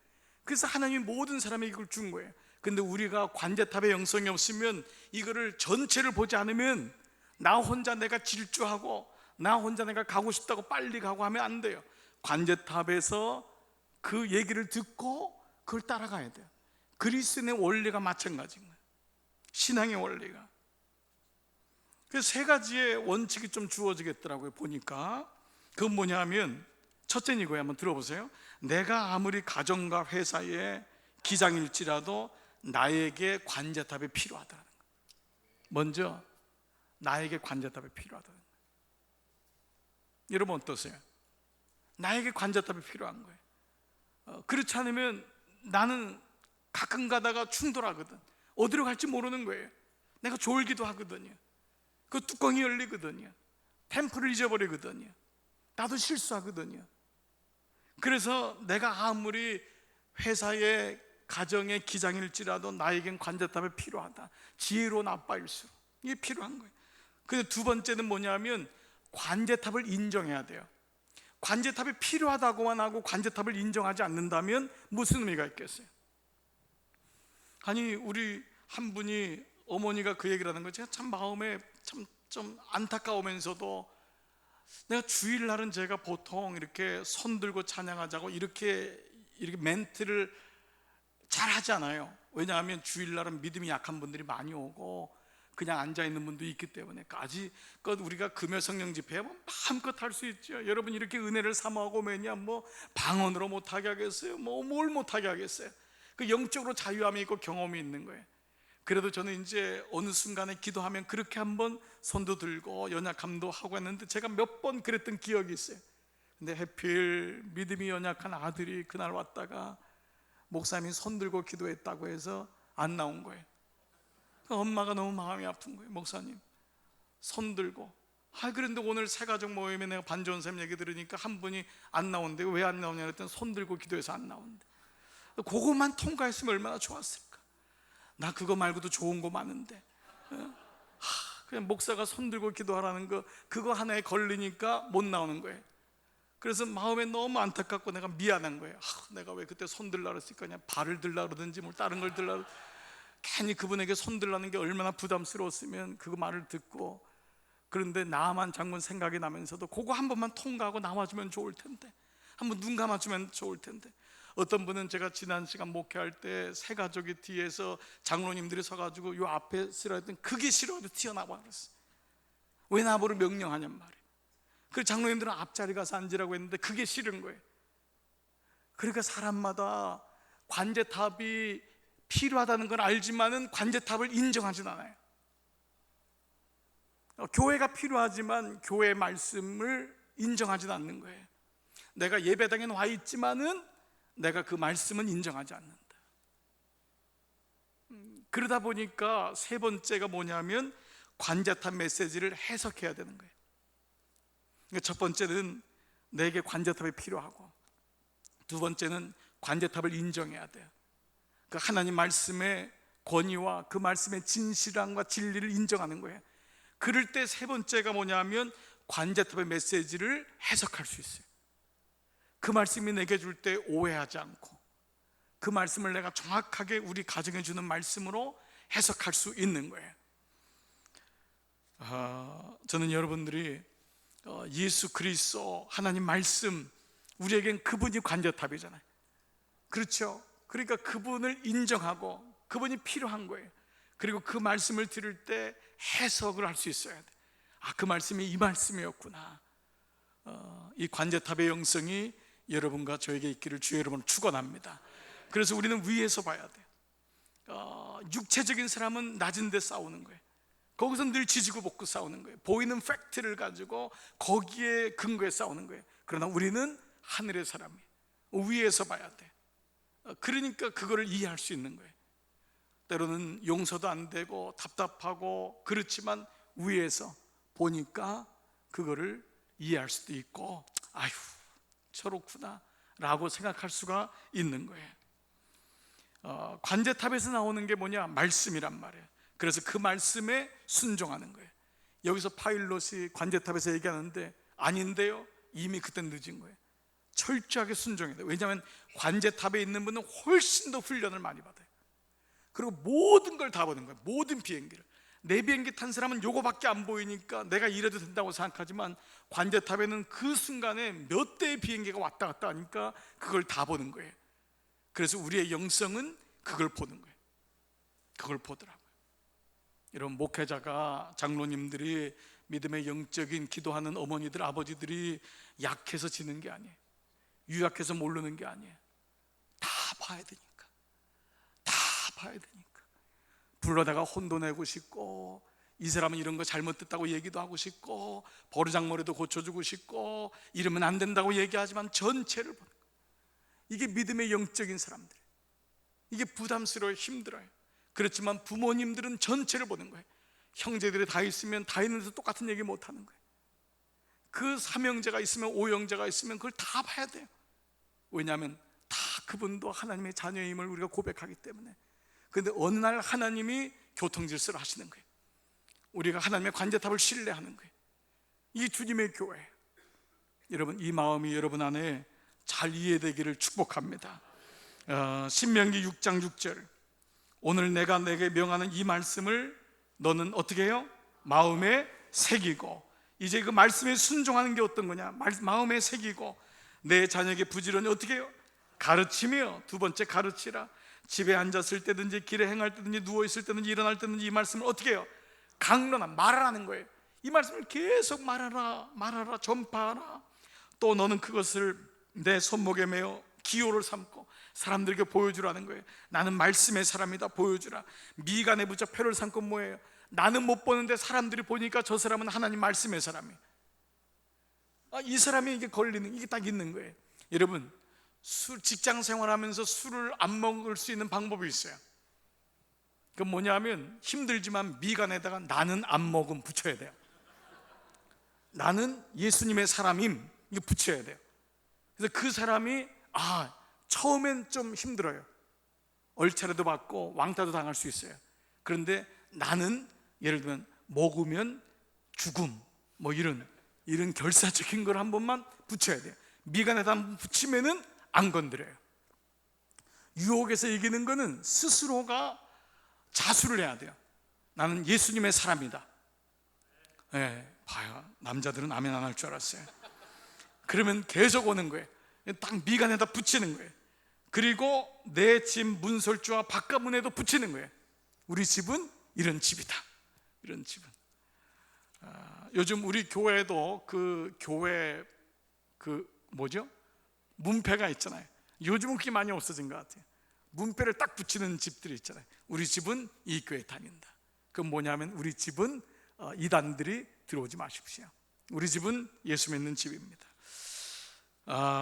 그래서 하나님이 모든 사람에게 이걸 준 거예요. 근데 우리가 관제탑의 영성이 없으면, 이거를 전체를 보지 않으면 나 혼자 내가 질주하고 나 혼자 내가 가고 싶다고 빨리 가고 하면 안 돼요. 관제탑에서 그 얘기를 듣고 그걸 따라가야 돼요. 그리스도의 원리가 마찬가지인 거예요. 신앙의 원리가. 그 세 가지의 원칙이 좀 주어지겠더라고요. 보니까 그건 뭐냐 하면, 첫째는 이거예요. 한번 들어보세요. 내가 아무리 가정과 회사의 기장일지라도 나에게 관제탑이 필요하다는 거예요. 먼저 나에게 관제탑이 필요하다는 거예요. 여러분 어떠세요? 나에게 관제탑이 필요한 거예요. 그렇지 않으면 나는 가끔 가다가 충돌하거든. 어디로 갈지 모르는 거예요. 내가 졸기도 하거든요. 그 뚜껑이 열리거든요. 템플을 잊어버리거든요. 나도 실수하거든요. 그래서 내가 아무리 회사의 가정의 기장일지라도 나에겐 관제탑이 필요하다. 지혜로운 아빠일수록 이게 필요한 거예요. 근데 두 번째는 뭐냐면 관제탑을 인정해야 돼요. 관제탑이 필요하다고만 하고 관제탑을 인정하지 않는다면 무슨 의미가 있겠어요? 아니, 우리 한 분이 어머니가 그 얘기를 하는 거 제가 참 마음에 좀 안타까우면서도, 내가 주일날은 제가 보통 이렇게 손 들고 찬양하자고 이렇게 멘트를 잘 하지 않아요. 왜냐하면 주일날은 믿음이 약한 분들이 많이 오고 그냥 앉아있는 분도 있기 때문에, 아직껏 우리가 금요성령 집회에 마음껏 할 수 있죠. 여러분 이렇게 은혜를 사모하고 매냐, 뭐 방언으로 못하게 하겠어요? 뭐 뭘 못하게 하겠어요? 그 영적으로 자유함이 있고 경험이 있는 거예요. 그래도 저는 이제 어느 순간에 기도하면 그렇게 한번 손도 들고 연약함도 하고 했는데, 제가 몇 번 그랬던 기억이 있어요. 근데 하필 믿음이 연약한 아들이 그날 왔다가 목사님이 손 들고 기도했다고 해서 안 나온 거예요. 엄마가 너무 마음이 아픈 거예요. 목사님 손 들고, 그런데 오늘 새가족 모임에 내가 반전쌤 얘기 들으니까 한 분이 안 나온대. 왜 안 나오냐 그랬더니 손 들고 기도해서 안 나온대. 그것만 통과했으면 얼마나 좋았을까. 나 그거 말고도 좋은 거 많은데, 그냥 목사가 손 들고 기도하라는 거, 그거 하나에 걸리니까 못 나오는 거예요. 그래서 마음에 너무 안타깝고 내가 미안한 거예요. 내가 왜 그때 손 들라 그랬을까. 그냥 발을 들라 그러든지 뭐 다른 걸 들라, 괜히 그분에게 손 들라는 게 얼마나 부담스러웠으면 그 말을 듣고. 그런데 나만 장군 생각이 나면서도 그거 한 번만 통과하고 나와주면 좋을 텐데, 한번 눈 감아주면 좋을 텐데. 어떤 분은 제가 지난 시간 목회할 때 새 가족이 뒤에서 장로님들이 서가지고 요 앞에 쓰라 했더니 그게 싫어도 튀어나와 그랬어. 왜 나보고 명령하냔 말이에요. 그 장로님들은 앞자리 가서 앉으라고 했는데 그게 싫은 거예요. 그러니까 사람마다 관제탑이 필요하다는 걸 알지만은 관제탑을 인정하진 않아요. 교회가 필요하지만 교회의 말씀을 인정하진 않는 거예요. 내가 예배당에 와 있지만은 내가 그 말씀은 인정하지 않는다. 그러다 보니까 세 번째가 뭐냐면 관제탑 메시지를 해석해야 되는 거예요. 그러니까 첫 번째는 내게 관제탑이 필요하고, 두 번째는 관제탑을 인정해야 돼요. 그 하나님 말씀의 권위와 그 말씀의 진실함과 진리를 인정하는 거예요. 그럴 때 세 번째가 뭐냐면 관제탑의 메시지를 해석할 수 있어요. 그 말씀이 내게 줄 때 오해하지 않고 그 말씀을 내가 정확하게 우리 가정에 주는 말씀으로 해석할 수 있는 거예요. 저는 여러분들이 예수 그리스도 하나님 말씀, 우리에겐 그분이 관제탑이잖아요. 그렇죠? 그러니까 그분을 인정하고 그분이 필요한 거예요. 그리고 그 말씀을 들을 때 해석을 할 수 있어야 돼. 그 말씀이 이 말씀이었구나. 이 관제탑의 영성이 여러분과 저에게 있기를 주의 이름으로 축원합니다. 그래서 우리는 위에서 봐야 돼. 육체적인 사람은 낮은 데 싸우는 거예요. 거기서 늘 지지고 볶고 싸우는 거예요. 보이는 팩트를 가지고 거기에 근거해 싸우는 거예요. 그러나 우리는 하늘의 사람이에요. 위에서 봐야 돼. 그러니까 그거를 이해할 수 있는 거예요. 때로는 용서도 안 되고 답답하고 그렇지만 위에서 보니까 그거를 이해할 수도 있고, 아휴 저렇구나 라고 생각할 수가 있는 거예요. 관제탑에서 나오는 게 뭐냐? 말씀이란 말이에요. 그래서 그 말씀에 순종하는 거예요. 여기서 파일럿이 관제탑에서 얘기하는데 아닌데요, 이미 그때 늦은 거예요. 철저하게 순종해야 돼요. 왜냐하면 관제탑에 있는 분은 훨씬 더 훈련을 많이 받아요. 그리고 모든 걸 다 보는 거예요. 모든 비행기를. 내 비행기 탄 사람은 요거밖에 안 보이니까 내가 이래도 된다고 생각하지만 관제탑에는 그 순간에 몇 대의 비행기가 왔다 갔다 하니까 그걸 다 보는 거예요. 그래서 우리의 영성은 그걸 보는 거예요. 그걸 보더라고요. 여러분, 목회자가, 장로님들이, 믿음의 영적인 기도하는 어머니들, 아버지들이 약해서 지는 게 아니에요. 유약해서 모르는 게 아니에요. 다 봐야 되니까. 다 봐야 되니까. 불러다가 혼도 내고 싶고, 이 사람은 이런 거 잘못됐다고 얘기도 하고 싶고, 버르장머리도 고쳐주고 싶고, 이러면 안 된다고 얘기하지만 전체를 보는 거예요. 이게 믿음의 영적인 사람들. 이게 부담스러워요. 힘들어요. 그렇지만 부모님들은 전체를 보는 거예요. 형제들이 다 있으면 다 있는데도 똑같은 얘기 못 하는 거예요. 그 삼형제가 있으면, 오형제가 있으면 그걸 다 봐야 돼요. 왜냐하면 다 그분도 하나님의 자녀임을 우리가 고백하기 때문에. 그런데 어느 날 하나님이 교통질서를 하시는 거예요. 우리가 하나님의 관제탑을 신뢰하는 거예요. 이 주님의 교회. 여러분, 이 마음이 여러분 안에 잘 이해되기를 축복합니다. 신명기 6장 6절, 오늘 내가 내게 명하는 이 말씀을 너는 어떻게 해요? 마음에 새기고. 이제 그 말씀에 순종하는 게 어떤 거냐? 마음에 새기고 내 자녀에게 부지런히 어떻게 해요? 가르치며. 두 번째, 가르치라. 집에 앉았을 때든지 길에 행할 때든지 누워있을 때든지 일어날 때든지 이 말씀을 어떻게 해요? 강론하, 말하라는 거예요. 이 말씀을 계속 말하라, 말하라, 전파하라. 또 너는 그것을 내 손목에 매어 기호를 삼고 사람들에게 보여주라는 거예요. 나는 말씀의 사람이다, 보여주라. 미간에 붙여 표를 삼고 뭐예요? 나는 못 보는데 사람들이 보니까 저 사람은 하나님 말씀의 사람이에요. 이 사람이 이게 걸리는, 이게 딱 있는 거예요. 여러분, 직장 생활하면서 술을 안 먹을 수 있는 방법이 있어요. 그건 뭐냐면, 힘들지만 미간에다가 나는 안 먹음 붙여야 돼요. 나는 예수님의 사람임, 이거 붙여야 돼요. 그래서 그 사람이 처음엔 좀 힘들어요. 얼차려도 받고 왕따도 당할 수 있어요. 그런데 나는, 예를 들면 먹으면 죽음, 뭐 이런 결사적인 걸 한 번만 붙여야 돼요. 미간에다 한번 붙이면은 안 건드려요. 유혹에서 이기는 거는 스스로가 자수를 해야 돼요. 나는 예수님의 사람이다. 봐요. 남자들은 아멘 안 할 줄 알았어요. 그러면 계속 오는 거예요. 딱 미간에다 붙이는 거예요. 그리고 내 집 문설주와 바깥문에도 붙이는 거예요. 우리 집은 이런 집이다. 이런 집은. 요즘 우리 교회도 그 교회 문패가 있잖아요. 요즘은 그게 많이 없어진 것 같아요. 문패를 딱 붙이는 집들이 있잖아요. 우리 집은 이 교회 다닌다. 그건 뭐냐면 우리 집은 이단들이 들어오지 마십시오. 우리 집은 예수 믿는 집입니다.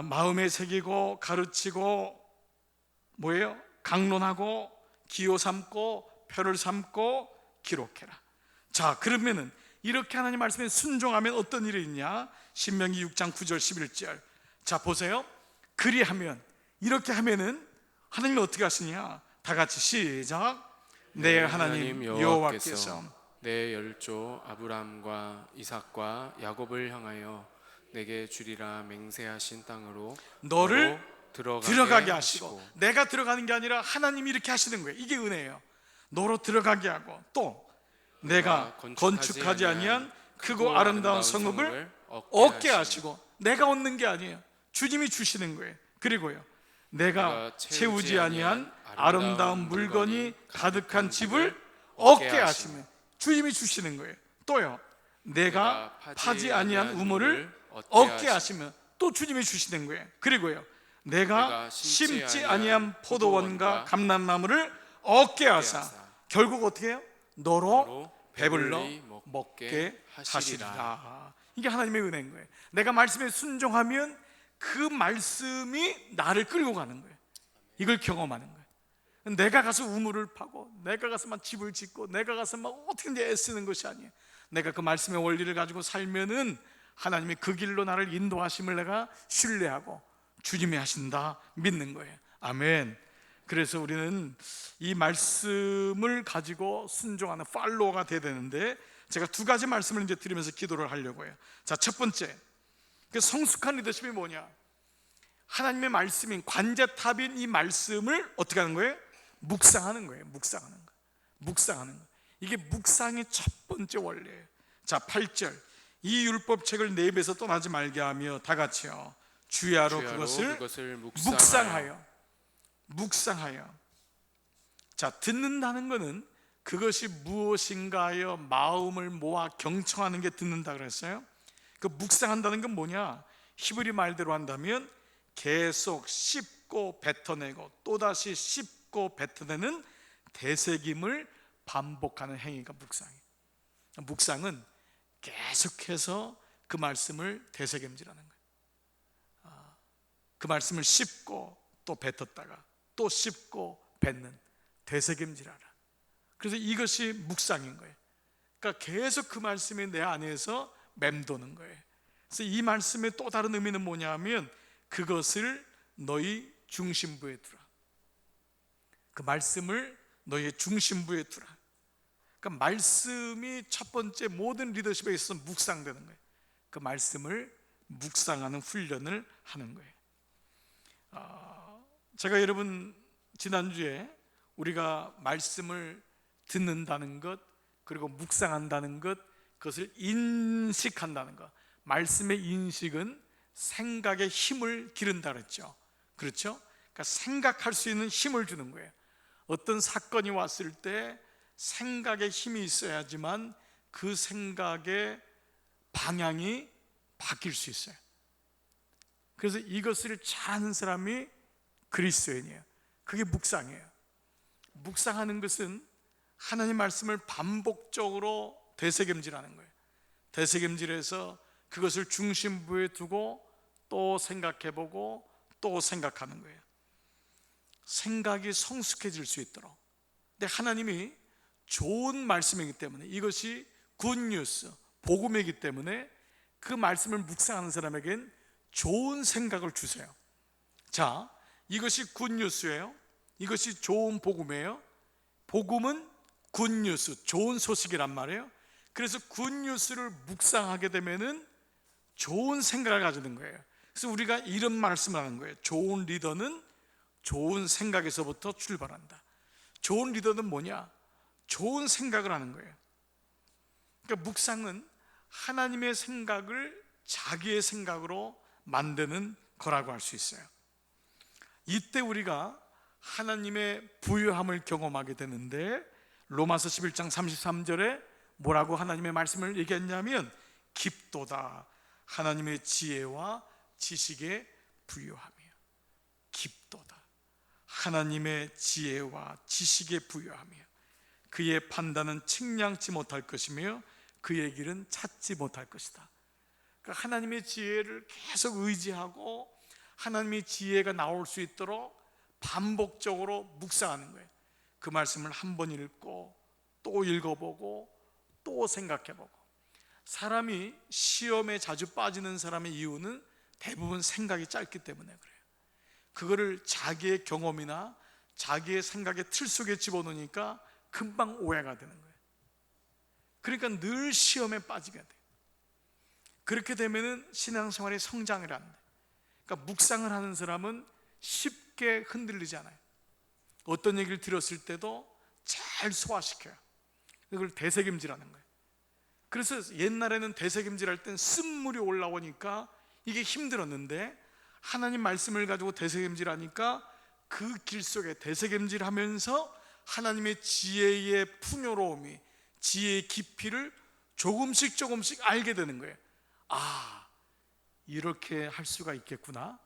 마음에 새기고 가르치고 뭐예요? 강론하고 기호 삼고 표를 삼고 기록해라. 자, 그러면은 이렇게 하나님 말씀에 순종하면 어떤 일이 있냐? 신명기 6장 9절 11절. 자, 보세요. 그리하면, 이렇게 하면은 하나님이 어떻게 하시냐? 다 같이 시작. 내 하나님 여호와께서
내 열조 아브람과 이삭과 야곱을 향하여 내게 주리라 맹세하신 땅으로
너를 들어가게 하시고.
하시고.
내가 들어가는 게 아니라 하나님이 이렇게 하시는 거예요. 이게 은혜예요. 너로 들어가게 하고, 또 내가 건축하지 아니한 크고 아름다운 성읍을 얻게 하시고. 내가 얻는 게 아니에요. 주님이 주시는 거예요. 그리고요, 내가 채우지 아니한 아름다운 물건이 가득한 집을 얻게 하시면 주님이 주시는 거예요. 또요, 내가 파지 아니한 우물을 얻게 하시면 또 주님이 주시는 거예요. 그리고요, 내가 심지 아니한 포도원과 감람나무를 얻게 하사. 결국 어떻게 해요? 너로 배불러 먹게 하시리라. 이게 하나님의 은혜인 거예요. 내가 말씀에 순종하면 그 말씀이 나를 끌고 가는 거예요. 이걸 경험하는 거예요. 내가 가서 우물을 파고, 내가 가서 막 집을 짓고, 내가 가서 막 어떻게든지 애쓰는 것이 아니에요. 내가 그 말씀의 원리를 가지고 살면은 하나님이 그 길로 나를 인도하심을 내가 신뢰하고 주님이 하신다 믿는 거예요. 아멘. 그래서 우리는 이 말씀을 가지고 순종하는 팔로워가 돼야 되는데, 제가 두 가지 말씀을 이제 드리면서 기도를 하려고 해요. 자, 첫 번째, 그 성숙한 리더십이 뭐냐? 하나님의 말씀인 관제탑인 이 말씀을 어떻게 하는 거예요? 묵상하는 거예요. 묵상하는 거. 이게 묵상의 첫 번째 원리예요. 자, 8절. 이 율법책을 내 입에서 떠나지 말게 하며, 다 같이요, 주야로 그것을 묵상하여. 자, 듣는다는 것은 그것이 무엇인가 하여 마음을 모아 경청하는 게 듣는다 그랬어요. 그 묵상한다는 건 뭐냐? 히브리 말대로 한다면 계속 씹고 뱉어내고 또다시 씹고 뱉어내는 되새김을 반복하는 행위가 묵상이에요. 묵상은 계속해서 그 말씀을 되새김질하는 거예요. 그 말씀을 씹고 또 뱉었다가 또 씹고 뱉는 되새김질하라. 그래서 이것이 묵상인 거예요. 그러니까 계속 그 말씀이 내 안에서 맴도는 거예요. 그래서 이 말씀의 또 다른 의미는 뭐냐면 그것을 너희 중심부에 두라. 그 말씀을 너희의 중심부에 두라. 그러니까 말씀이 첫 번째 모든 리더십에 있어서 묵상되는 거예요. 그 말씀을 묵상하는 훈련을 하는 거예요. 제가 여러분 지난주에 우리가 말씀을 듣는다는 것, 그리고 묵상한다는 것, 그것을 인식한다는 것, 말씀의 인식은 생각의 힘을 기른다 그랬죠. 그렇죠? 그러니까 생각할 수 있는 힘을 주는 거예요. 어떤 사건이 왔을 때 생각의 힘이 있어야지만 그 생각의 방향이 바뀔 수 있어요. 그래서 이것을 잘하는 사람이 그리스도인이에요. 그게 묵상이에요. 묵상하는 것은 하나님 말씀을 반복적으로 되새김질하는 거예요. 되새김질해서 그것을 중심부에 두고 또 생각해보고 또 생각하는 거예요. 생각이 성숙해질 수 있도록. 근데 하나님이 좋은 말씀이기 때문에, 이것이 굿뉴스, 복음이기 때문에 그 말씀을 묵상하는 사람에겐 좋은 생각을 주세요. 자, 이것이 굿뉴스예요. 이것이 좋은 복음이에요. 복음은 굿뉴스, 좋은 소식이란 말이에요. 그래서 굿뉴스를 묵상하게 되면은 좋은 생각을 가지는 거예요. 그래서 우리가 이런 말씀을 하는 거예요. 좋은 리더는 좋은 생각에서부터 출발한다. 좋은 리더는 뭐냐? 좋은 생각을 하는 거예요. 그러니까 묵상은 하나님의 생각을 자기의 생각으로 만드는 거라고 할 수 있어요. 이때 우리가 하나님의 부유함을 경험하게 되는데, 로마서 11장 33절에 뭐라고 하나님의 말씀을 얘기했냐면, 깊도다 하나님의 지혜와 지식의 부유함이에요. 깊도다 하나님의 지혜와 지식의 부유함이에요. 그의 판단은 측량치 못할 것이며 그의 길은 찾지 못할 것이다. 그러니까 하나님의 지혜를 계속 의지하고 하나님의 지혜가 나올 수 있도록 반복적으로 묵상하는 거예요. 그 말씀을 한 번 읽고 또 읽어보고 또 생각해보고. 사람이 시험에 자주 빠지는 사람의 이유는 대부분 생각이 짧기 때문에 그래요. 그거를 자기의 경험이나 자기의 생각의 틀 속에 집어넣으니까 금방 오해가 되는 거예요. 그러니까 늘 시험에 빠지게 돼요. 그렇게 되면은 신앙생활의 성장을 안 돼. 그러니까 묵상을 하는 사람은 쉽게 흔들리지 않아요. 어떤 얘기를 들었을 때도 잘 소화시켜요. 그걸 되새김질하는 거예요. 그래서 옛날에는 되새김질할 땐 쓴물이 올라오니까 이게 힘들었는데, 하나님 말씀을 가지고 되새김질하니까 그 길 속에 되새김질하면서 하나님의 지혜의 풍요로움이, 지혜의 깊이를 조금씩 알게 되는 거예요. 아, 이렇게 할 수가 있겠구나,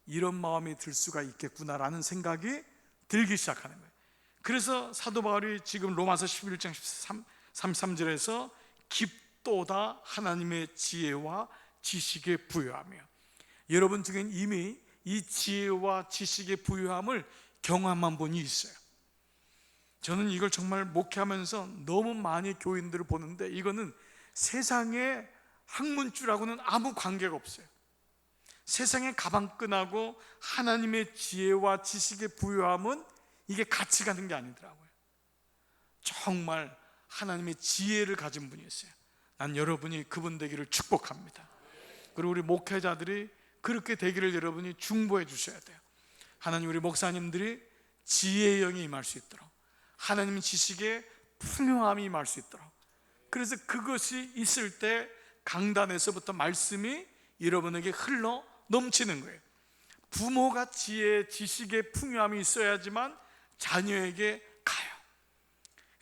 이런 마음이 들 수가 있겠구나라는 생각이 들기 시작하는 거예요. 그래서 사도 바울이 지금 로마서 11장 33절에서 깊도다 하나님의 지혜와 지식의 부유함이에요. 여러분 중엔 이미 이 지혜와 지식의 부유함을 경험한 분이 있어요. 저는 이걸 정말 목회하면서 너무 많이 교인들을 보는데, 이거는 세상의 학문줄하고는 아무 관계가 없어요. 세상의 가방끈하고 하나님의 지혜와 지식의 부유함은 이게 같이 가는 게 아니더라고요. 정말 하나님의 지혜를 가진 분이 있어요. 난 여러분이 그분 되기를 축복합니다. 그리고 우리 목회자들이 그렇게 되기를 여러분이 중보해 주셔야 돼요. 하나님, 우리 목사님들이 지혜의 영이 임할 수 있도록, 하나님 지식의 풍요함이 임할 수 있도록. 그래서 그것이 있을 때 강단에서부터 말씀이 여러분에게 흘러 넘치는 거예요. 부모가 지혜, 지식의 풍요함이 있어야지만 자녀에게 가요.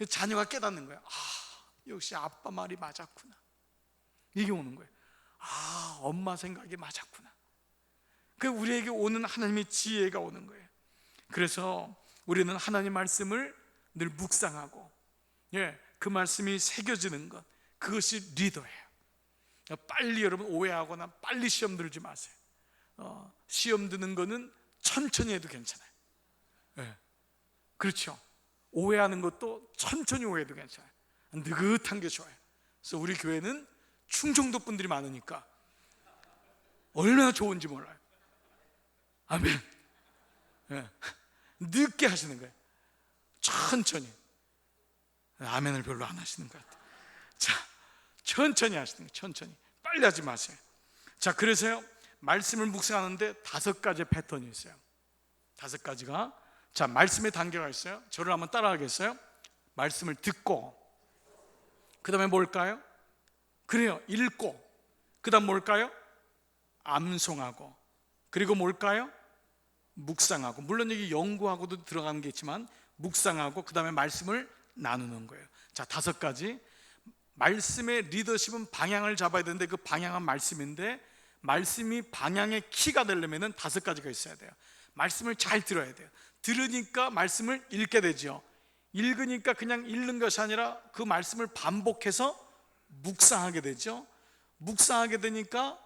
자녀가 깨닫는 거예요. 역시 아빠 말이 맞았구나. 이게 오는 거예요. 엄마 생각이 맞았구나. 그 우리에게 오는 하나님의 지혜가 오는 거예요. 그래서 우리는 하나님 말씀을 늘 묵상하고, 그 말씀이 새겨지는 것, 그것이 리더예요. 빨리 여러분 오해하거나 빨리 시험 들지 마세요. 시험 드는 거는 천천히 해도 괜찮아요. 그렇죠. 오해하는 것도 천천히 오해해도 괜찮아요. 느긋한 게 좋아요. 그래서 우리 교회는 충청도 분들이 많으니까 얼마나 좋은지 몰라요. 아멘. 늦게 하시는 거예요. 천천히. 아멘을 별로 안 하시는 것 같아요. 자, 천천히 하시는 거예요. 천천히. 빨리 하지 마세요. 자, 그래서요, 말씀을 묵상하는데 5가지 패턴이 있어요. 5가지가. 자, 말씀의 단계가 있어요. 저를 한번 따라하겠어요? 말씀을 듣고, 그 다음에 뭘까요? 그래요, 읽고, 그 다음 뭘까요? 암송하고, 그리고 뭘까요? 묵상하고. 물론 여기 연구하고도 들어가는 게 있지만 묵상하고, 그 다음에 말씀을 나누는 거예요. 자, 5가지. 말씀의 리더십은 방향을 잡아야 되는데 그 방향은 말씀인데, 말씀이 방향의 키가 되려면 5가지가 있어야 돼요. 말씀을 잘 들어야 돼요. 들으니까 말씀을 읽게 되죠. 읽으니까 그냥 읽는 것이 아니라 그 말씀을 반복해서 묵상하게 되죠. 묵상하게 되니까,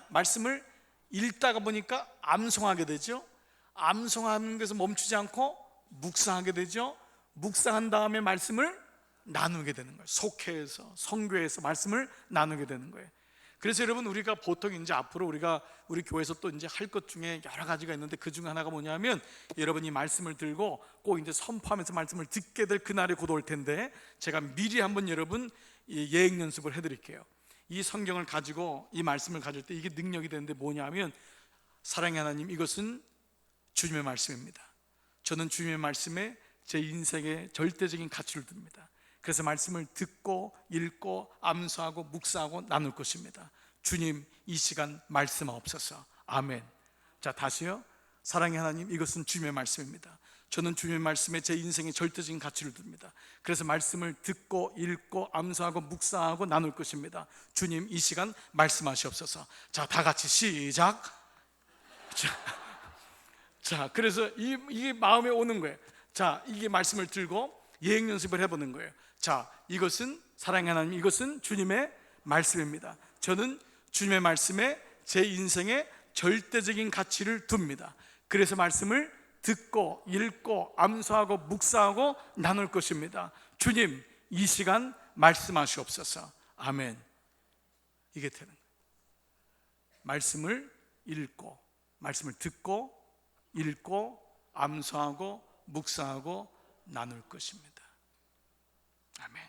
말씀을 읽다가 보니까 암송하게 되죠. 암송하는 것에서 멈추지 않고 묵상하게 되죠. 묵상한 다음에 말씀을 나누게 되는 거예요. 속회에서, 성교에서 말씀을 나누게 되는 거예요. 그래서 여러분, 우리가 보통 이제 앞으로 우리 교회에서 또 이제 할 것 중에 여러 가지가 있는데, 그 중 하나가 뭐냐면, 여러분이 말씀을 들고 꼭 이제 선포하면서 말씀을 듣게 될 그날이 곧 올 텐데, 제가 미리 한번 여러분 예행 연습을 해드릴게요. 이 성경을 가지고, 이 말씀을 가질 때 이게 능력이 되는데 뭐냐면, 사랑의 하나님, 이것은 주님의 말씀입니다. 저는 주님의 말씀에 제 인생의 절대적인 가치를 둡니다. 그래서 말씀을 듣고 읽고 암송하고 묵상하고 나눌 것입니다. 주님, 이 시간 말씀하옵소서. 아멘. 자, 다시요. 사랑의 하나님, 이것은 주님의 말씀입니다. 저는 주님의 말씀에 제 인생의 절대적인 가치를 둡니다. 그래서 말씀을 듣고 읽고 암송하고 묵상하고 나눌 것입니다. 주님, 이 시간 말씀하시옵소서. 자, 다 같이 시작. 자, 그래서 이게 마음에 오는 거예요. 자, 이게 말씀을 들고 예행 연습을 해보는 거예요. 자, 이것은, 사랑의 하나님, 이것은 주님의 말씀입니다. 저는 주님의 말씀에 제 인생의 절대적인 가치를 둡니다. 그래서 말씀을 듣고 읽고 암송하고 묵상하고 나눌 것입니다. 주님, 이 시간 말씀하시옵소서. 아멘. 이게 되는 거예요. 말씀을 읽고, 말씀을 듣고 읽고 암송하고 묵상하고 나눌 것입니다. 아멘.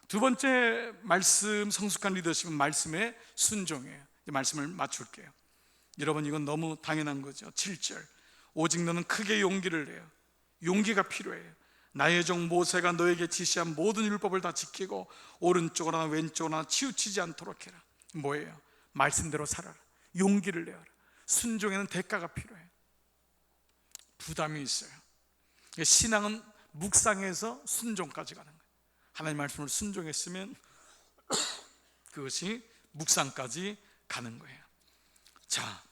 두 번째 말씀, 성숙한 리더십은 말씀의 순종이에요. 이 말씀을 맞출게요. 여러분, 이건 너무 당연한 거죠. 7절, 오직 너는 크게 용기를 내요. 용기가 필요해요. 나의 종 모세가 너에게 지시한 모든 율법을 다 지키고 오른쪽으로나 왼쪽으로나 치우치지 않도록 해라. 뭐예요? 말씀대로 살아라. 용기를 내어라. 순종에는 대가가 필요해요. 부담이 있어요. 신앙은 묵상해서 순종까지 가는 거예요. 하나님 말씀을 순종했으면 그것이 묵상까지 가는 거예요. 자,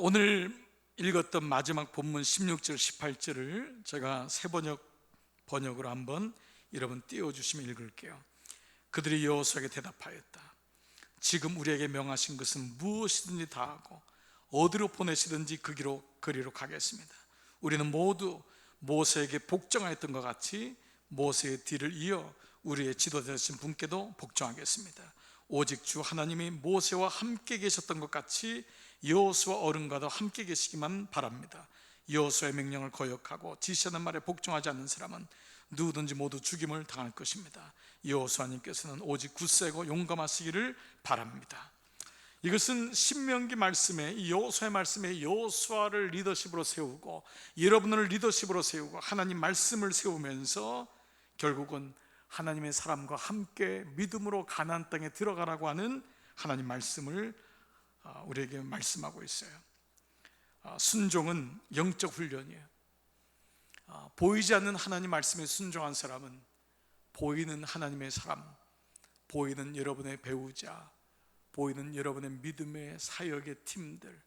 오늘 읽었던 마지막 본문 16절 18절을 제가 새 번역으로 한번 여러분 띄워주시면 읽을게요. 그들이 여호수아에게 대답하였다. 지금 우리에게 명하신 것은 무엇이든지 다 하고 어디로 보내시든지 거리로 가겠습니다. 우리는 모두 모세에게 복종하였던 것 같이 모세의 뒤를 이어 우리의 지도자 되신 분께도 복종하겠습니다. 오직 주 하나님이 모세와 함께 계셨던 것 같이 여호수아 어른과도 함께 계시기만 바랍니다. 여호수아의 명령을 거역하고 지시하는 말에 복종하지 않는 사람은 누구든지 모두 죽임을 당할 것입니다. 여호수아님께서는 오직 굳세고 용감하시기를 바랍니다. 이것은 신명기 말씀에, 이 여호수아의 말씀에 여호수아를 리더십으로 세우고 여러분을 리더십으로 세우고 하나님 말씀을 세우면서 결국은 하나님의 사람과 함께 믿음으로 가나안 땅에 들어가라고 하는 하나님 말씀을 우리에게 말씀하고 있어요. 순종은 영적 훈련이에요. 보이지 않는 하나님 말씀에 순종한 사람은 보이는 하나님의 사람, 보이는 여러분의 배우자, 보이는 여러분의 믿음의 사역의 팀들,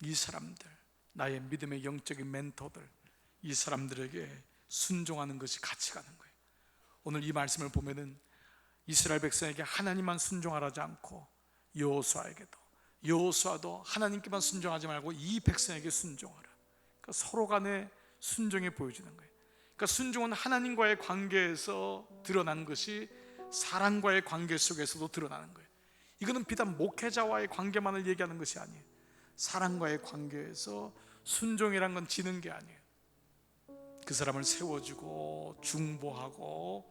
이 사람들, 나의 믿음의 영적인 멘토들, 이 사람들에게 순종하는 것이 같이 가는 거예요. 오늘 이 말씀을 보면은 이스라엘 백성에게 하나님만 순종하라지 않고 여호수아도 하나님께만 순종하지 말고 이 백성에게 순종하라. 그러니까 서로 간의 순종이 보여지는 거예요. 그러니까 순종은 하나님과의 관계에서 드러난 것이 사람과의 관계 속에서도 드러나는 거예요. 이거는 비단 목회자와의 관계만을 얘기하는 것이 아니에요. 사람과의 관계에서 순종이란 건 지는 게 아니에요. 그 사람을 세워주고 중보하고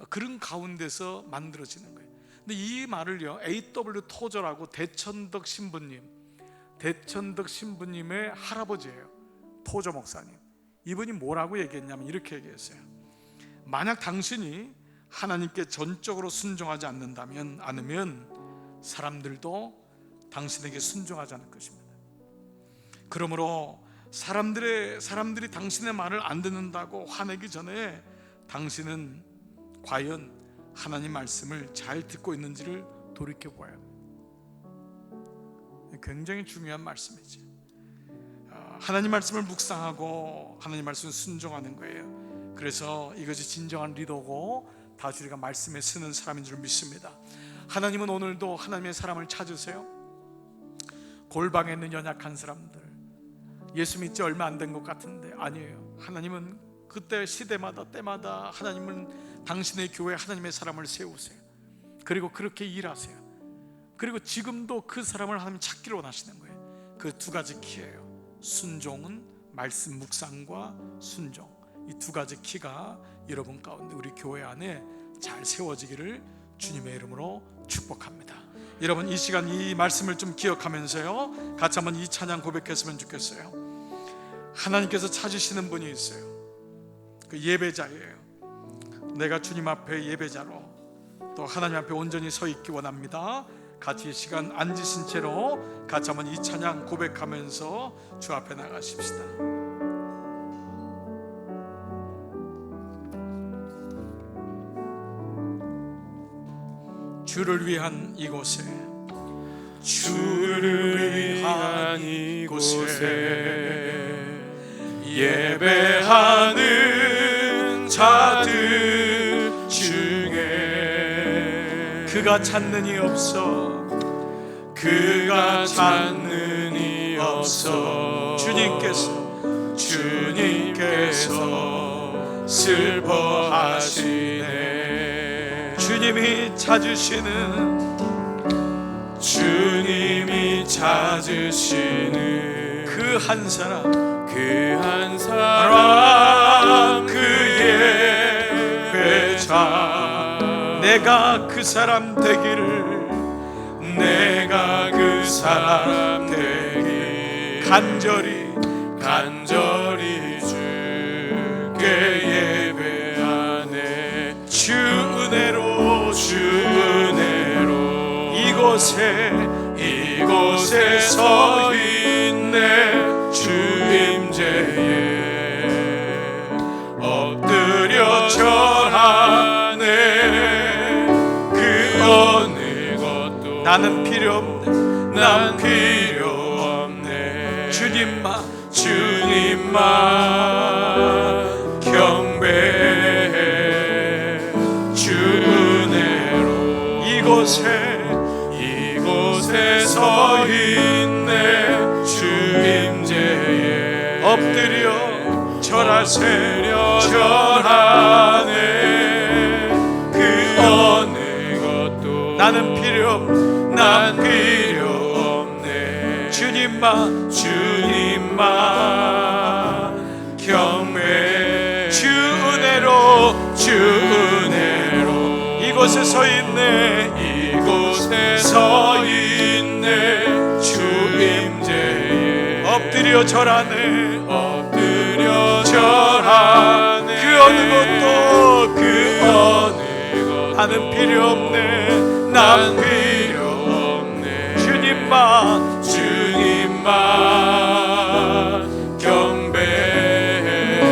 그런 가운데서 만들어지는 거예요. 근데 이 말을요, A.W. 토저라고 대천덕 신부님의 할아버지예요. 토저 목사님. 이분이 뭐라고 얘기했냐면 이렇게 얘기했어요. 만약 당신이 하나님께 전적으로 순종하지 않으면 사람들도 당신에게 순종하지 않을 것입니다. 그러므로 사람들이 당신의 말을 안 듣는다고 화내기 전에 당신은 과연 하나님 말씀을 잘 듣고 있는지를 돌이켜봐야 합니다. 굉장히 중요한 말씀이지. 하나님 말씀을 묵상하고 하나님 말씀을 순종하는 거예요. 그래서 이것이 진정한 리더고 다시 우리가 말씀에 쓰는 사람인 줄 믿습니다. 하나님은 오늘도 하나님의 사람을 찾으세요. 골방에 있는 연약한 사람들, 예수 믿지 얼마 안 된 것 같은데 아니에요. 하나님은 그때 시대마다 때마다 하나님은 당신의 교회에 하나님의 사람을 세우세요. 그리고 그렇게 일하세요. 그리고 지금도 그 사람을 하나님 찾기를 원하시는 거예요. 그 두 가지 키예요. 순종은 말씀 묵상과 순종, 이 두 가지 키가 여러분 가운데 우리 교회 안에 잘 세워지기를 주님의 이름으로 축복합니다. 여러분 이 시간 이 말씀을 좀 기억하면서요, 같이 한번 이 찬양 고백했으면 좋겠어요. 하나님께서 찾으시는 분이 있어요. 그 예배자예요. 내가 주님 앞에 예배자로 또 하나님 앞에 온전히 서 있기 원합니다. 같이 이 시간 앉으신 채로 같이 한번 이 찬양 고백하면서 주 앞에 나가십시다. 주를 위한 이곳에,
주를 위한 이곳에 예배하는 자들 중에
그가 찾는 이 없어,
그가 찾는 이 없어. 주님께서 슬퍼하시네.
주님이 찾으시는 그 한 사람,
그 예배자,
내가 그 사람 되기를 간절히
주께 예배하네.
주 은혜로
이곳에 서 있네. 주 임재에 엎드려 절하네. 그 어느 것도
나는 필요 없네.
주님만 경배해. 주 은혜로 이곳에 서 있네. 주 임재에
엎드려 절하세.
절하네. 그 어느 것도
나는 필요
없네. 주님만 경배. 주 은혜로
이곳에 서 있네.
주 임재에
엎드려 절하네. 그 어느 것도 나는 필요 없네. 주님만
경배해.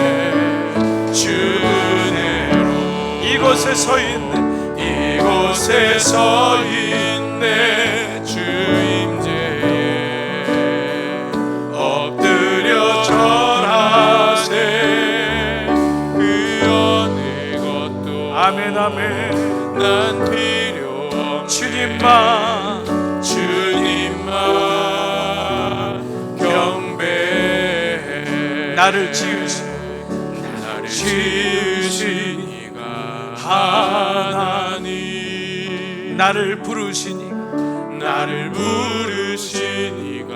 서 있네 주 임재에 엎드려 절하세 그 어느 것도
아멘 아멘.
난 필요 없네
주님만
주님만 경배해
나를 지으신
이가 하나님
나를 부르시니
나를 부르시니가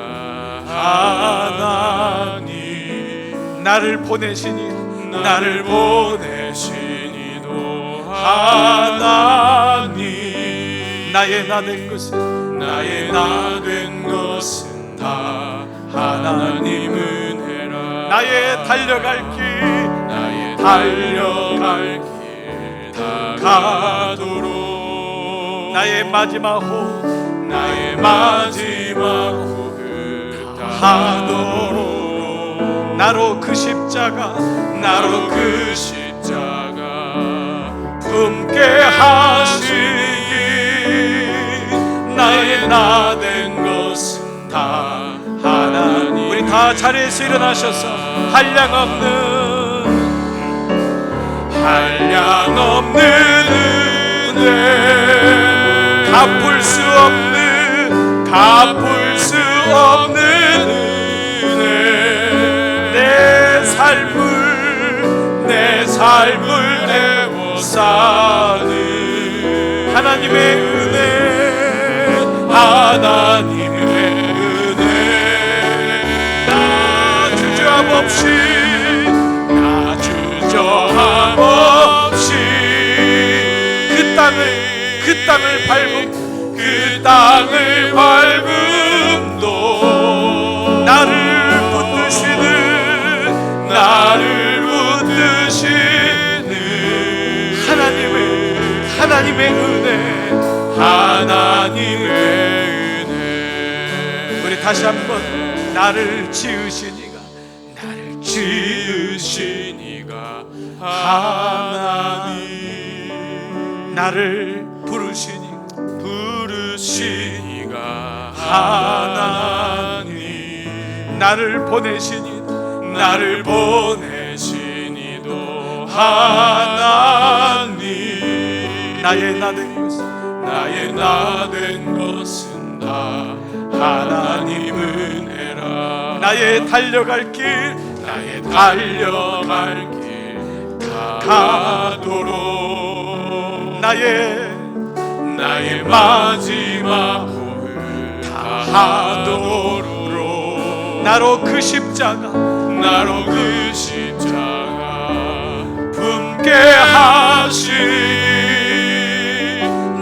하나님
나를 보내시니
나를 보내시니도 하나님
나의 나 된 것은
나의 나 된 것은 다 하나님 은혜라
나의 달려갈 길
나의 달려갈 길 다가도록
나의 마지막 호흡
나의 마지막 호흡 다하도록
나로 그 십자가
나로 그 십자가
품게 하시니
나의 나 된 것은 다 하나님
우리 다 자리에서 일어나셔서 한량 없는 은혜 갚을 수 없는 은혜 내 삶을 애워 사는 하나님의 은혜 나 주저함 없이 그 땅을 밟음도 나를 붙드시는 하나님의 은혜 우리 다시 한번 나를 지으시니가
하나님
나를 부르시니가
하나님
나를 보내시니
나를 보내시니도 하나님
나의 나 된 것은
나의 나 된 것은 다 하나님 은혜라
나의 달려갈 길
나의 달려갈 길 다가도록
나의
마지막 호흡 다하도록
나로 그 십자가
품게 하시니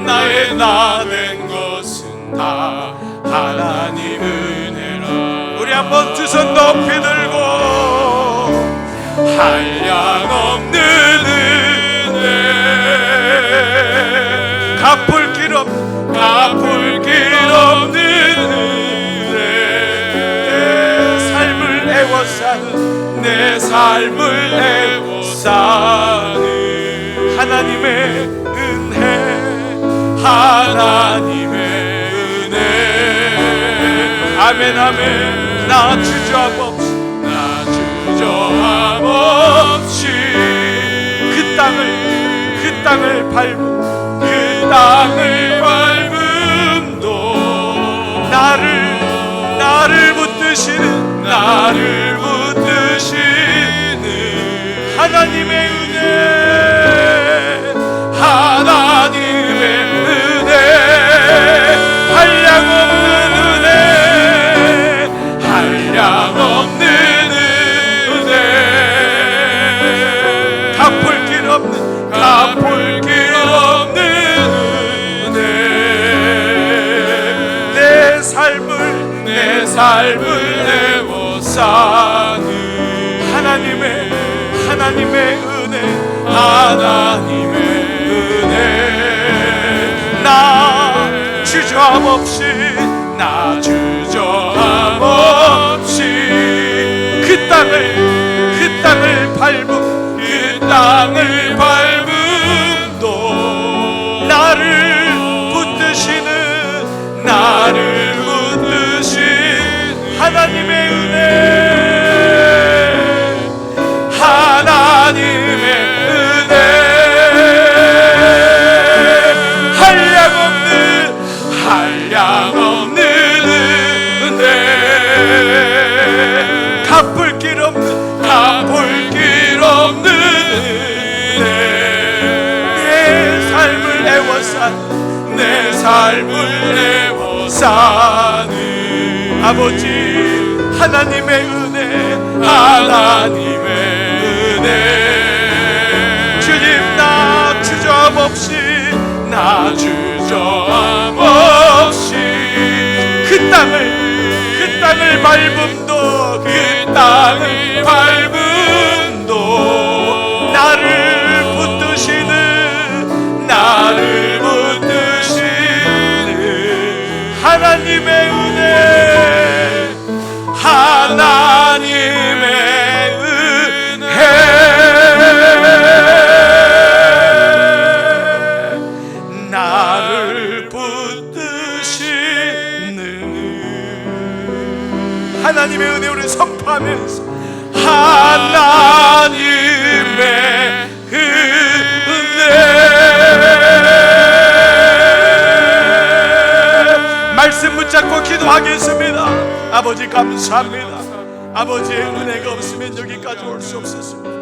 나의 나 된 것은 다 하나님 은혜라
우리 한번 두 손 높이 들고
한량없는 은혜
갚을 길 없는
은혜
내 삶을 애워 사는 하나님의 은혜 아멘 아멘 나 주저함 없이 그 땅을 밟음도 나를 붙드시는 하나님의 은혜 한량없는 은혜 갚을 길 없는 은혜 내 삶을 애워 사는 하나님의 은혜 나 주저함 없이 그 땅을 밟음도 나를
삶을 내어사는
아버지 하나님의 은혜,
하나님의 은혜
주님 나 주저함 없이
나 주저함 없이
그 땅을 밟음도
그 땅을 밟음도
나를 붙드시는 하나님의 은혜,
하나님의 은혜
나를 붙드시는 하나님의 은혜를 선포하면서 하나님의 은혜 말씀 붙잡고 기도하겠습니다. 아버지 감사합니다. 아버지의 은혜가 없으면 여기까지 올 수 없었습니다.